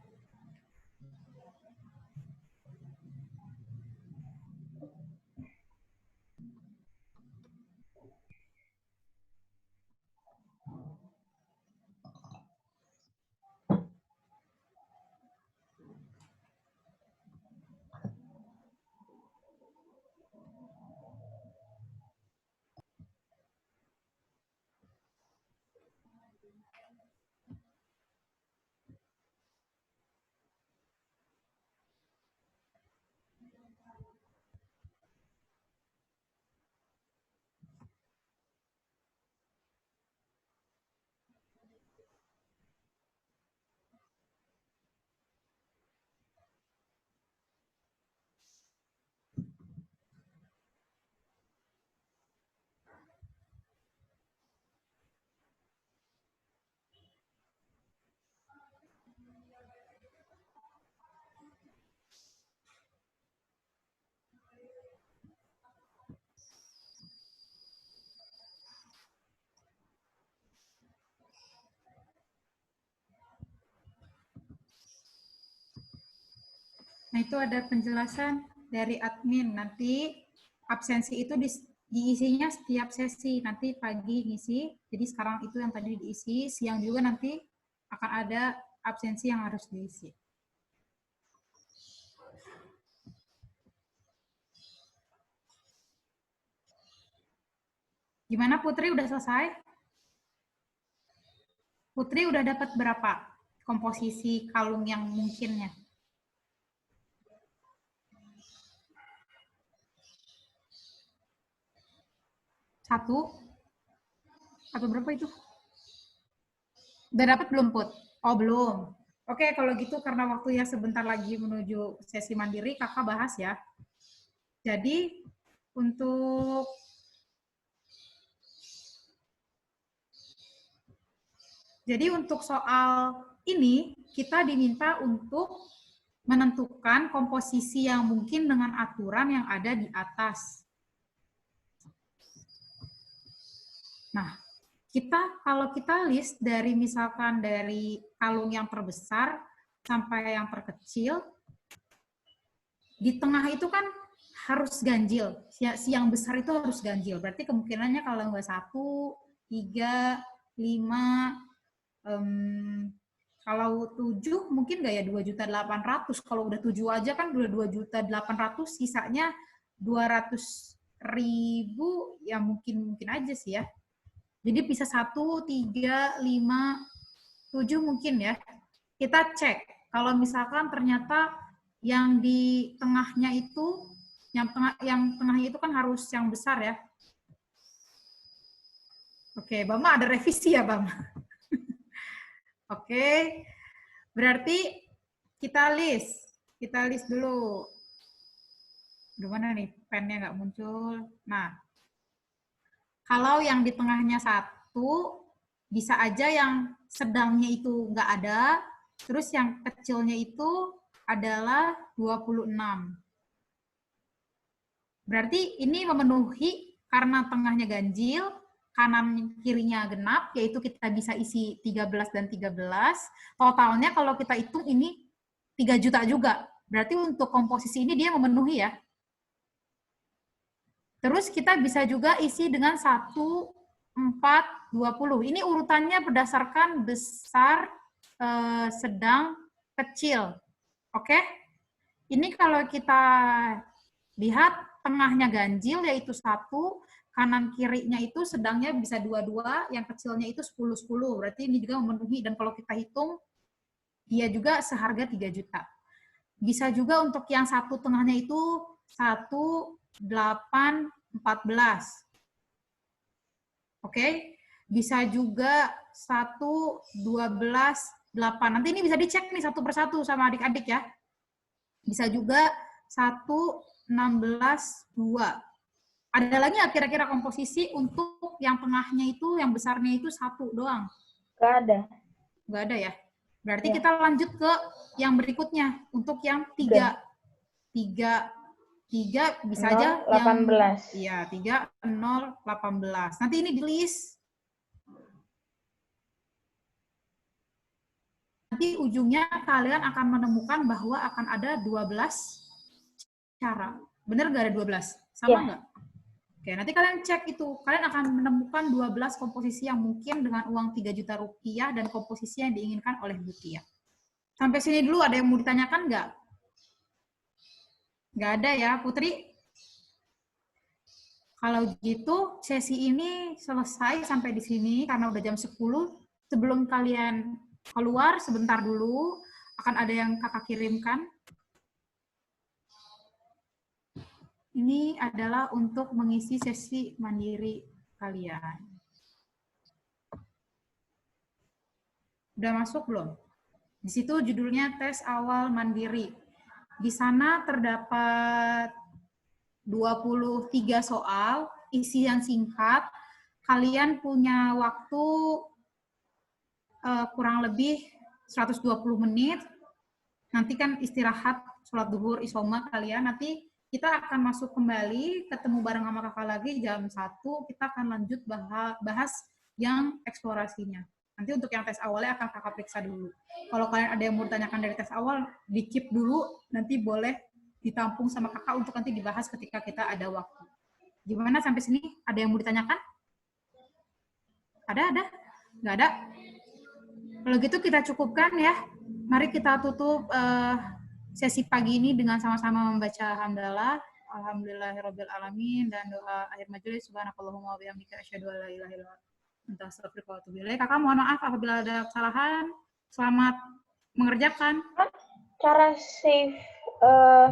Nah, itu ada penjelasan dari admin. Nanti absensi itu diisinya setiap sesi. Nanti pagi ngisi, jadi sekarang itu yang tadi diisi, siang juga nanti akan ada absensi yang harus diisi. Gimana Putri, udah selesai? Putri udah dapat berapa komposisi kalung yang mungkinnya? 1? Atau berapa itu? Udah dapat belum, Put? Oh, belum. Oke, kalau gitu karena waktunya sebentar lagi menuju sesi mandiri, kakak bahas ya. Jadi, untuk soal ini, kita diminta untuk menentukan komposisi yang mungkin dengan aturan yang ada di atas. Nah, kalau kita list dari misalkan dari kalung yang terbesar sampai yang terkecil, di tengah itu kan harus ganjil. Si yang besar itu harus ganjil. Berarti kemungkinannya kalau nggak 1, 3, 5, kalau 7 mungkin nggak ya 2.800.000. Kalau udah 7 aja kan udah 2.800.000, sisanya 200.000 ya mungkin aja sih ya. Jadi bisa 1, 3, 5, 7 mungkin ya. Kita cek. Kalau misalkan ternyata yang di tengahnya itu, yang tengahnya itu kan harus yang besar ya. Oke, Bama ada revisi ya, Bama? Oke, berarti kita list dulu. Gimana nih, pennya nggak muncul. Nah, kalau yang di tengahnya 1, bisa aja yang sedangnya itu nggak ada, terus yang kecilnya itu adalah 26. Berarti ini memenuhi karena tengahnya ganjil, kanan kirinya genap, yaitu kita bisa isi 13 dan 13. Totalnya kalau kita hitung ini 3 juta juga. Berarti untuk komposisi ini dia memenuhi ya. Terus kita bisa juga isi dengan 1, 4, 20. Ini urutannya berdasarkan besar, sedang, kecil. Oke? Ini kalau kita lihat tengahnya ganjil yaitu 1, kanan kirinya itu sedangnya bisa 22, yang kecilnya itu 10-10. Berarti ini juga memenuhi, dan kalau kita hitung dia juga seharga 3 juta. Bisa juga untuk yang satu tengahnya itu 1, 8, 14. Oke? Bisa juga 1, 12, 8. Nanti ini bisa dicek nih satu persatu sama adik-adik ya. Bisa juga 1, 16, 2. Ada lagi nggak kira-kira komposisi untuk yang tengahnya itu, yang besarnya itu 1 doang? Nggak ada. Nggak ada ya? Berarti ya, kita lanjut ke yang berikutnya. Untuk yang 3. 3 bisa 0, aja 18. Yang, iya, 3, 0, 18. Nanti ini di list. Nanti ujungnya kalian akan menemukan bahwa akan ada 12 cara. Bener nggak ada 12? Sama nggak? Oke, nanti kalian cek itu. Kalian akan menemukan 12 komposisi yang mungkin dengan uang 3 juta rupiah dan komposisi yang diinginkan oleh Bu Tia. Sampai sini dulu ada yang mau ditanyakan nggak? Nggak ada ya, Putri? Kalau gitu, sesi ini selesai sampai di sini karena udah jam 10. Sebelum kalian keluar, sebentar dulu. Akan ada yang kakak kirimkan. Ini adalah untuk mengisi sesi mandiri kalian. Udah masuk belum? Di situ judulnya tes awal mandiri. Di sana terdapat 23 soal, isian singkat. Kalian punya waktu kurang lebih 120 menit. Nanti kan istirahat, sholat duhur, isoma kalian. Nanti kita akan masuk kembali, ketemu bareng sama kakak lagi jam 1. Kita akan lanjut bahas yang eksplorasinya. Nanti untuk yang tes awalnya akan kakak periksa dulu. Kalau kalian ada yang mau ditanyakan dari tes awal, di-keep dulu, nanti boleh ditampung sama kakak untuk nanti dibahas ketika kita ada waktu. Gimana sampai sini? Ada yang mau ditanyakan? Ada? Nggak ada? Kalau gitu kita cukupkan ya. Mari kita tutup sesi pagi ini dengan sama-sama membaca hamdalah. Alhamdulillahirabbil alamin, dan doa akhir majelis. Subhanakallahumma wa bihamdika asyhadu an la ilaha illa anta astaghfiruka wa atubu ilaik. Kakak mohon maaf apabila ada kesalahan. Selamat mengerjakan. Cara save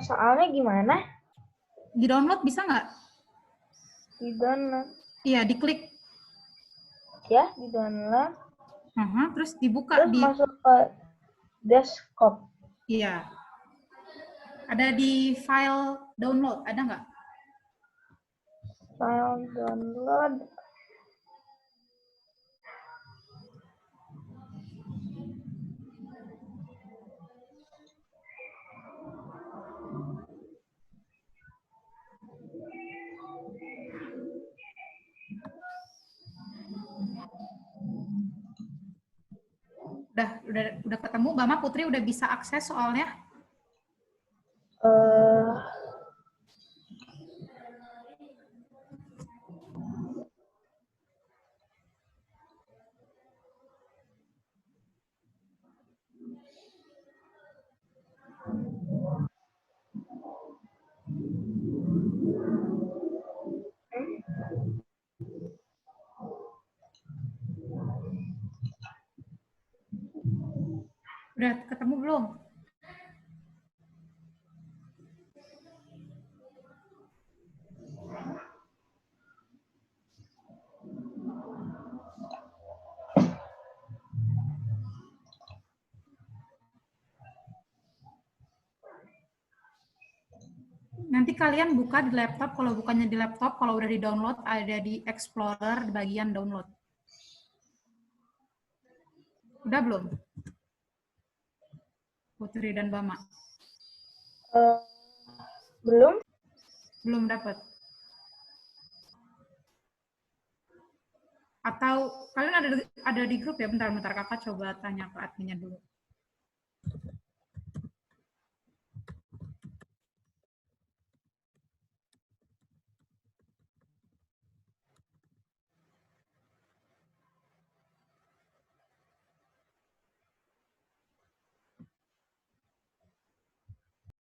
soalnya gimana? Di-download bisa nggak? Di-download. Iya, diklik. Ya, di-download. Terus dibuka. Terus masuk ke desktop. Iya. Ada di file download, ada nggak? File download. Udah ketemu, Bama Putri udah bisa akses soalnya? Udah ketemu belum? Nanti kalian buka di laptop, kalau bukannya di laptop, kalau udah di-download, ada di Explorer, di bagian download. Udah belum? Putri dan Bama? Belum. Belum dapat? Atau kalian ada di grup ya? Bentar kakak coba tanya ke adminnya dulu.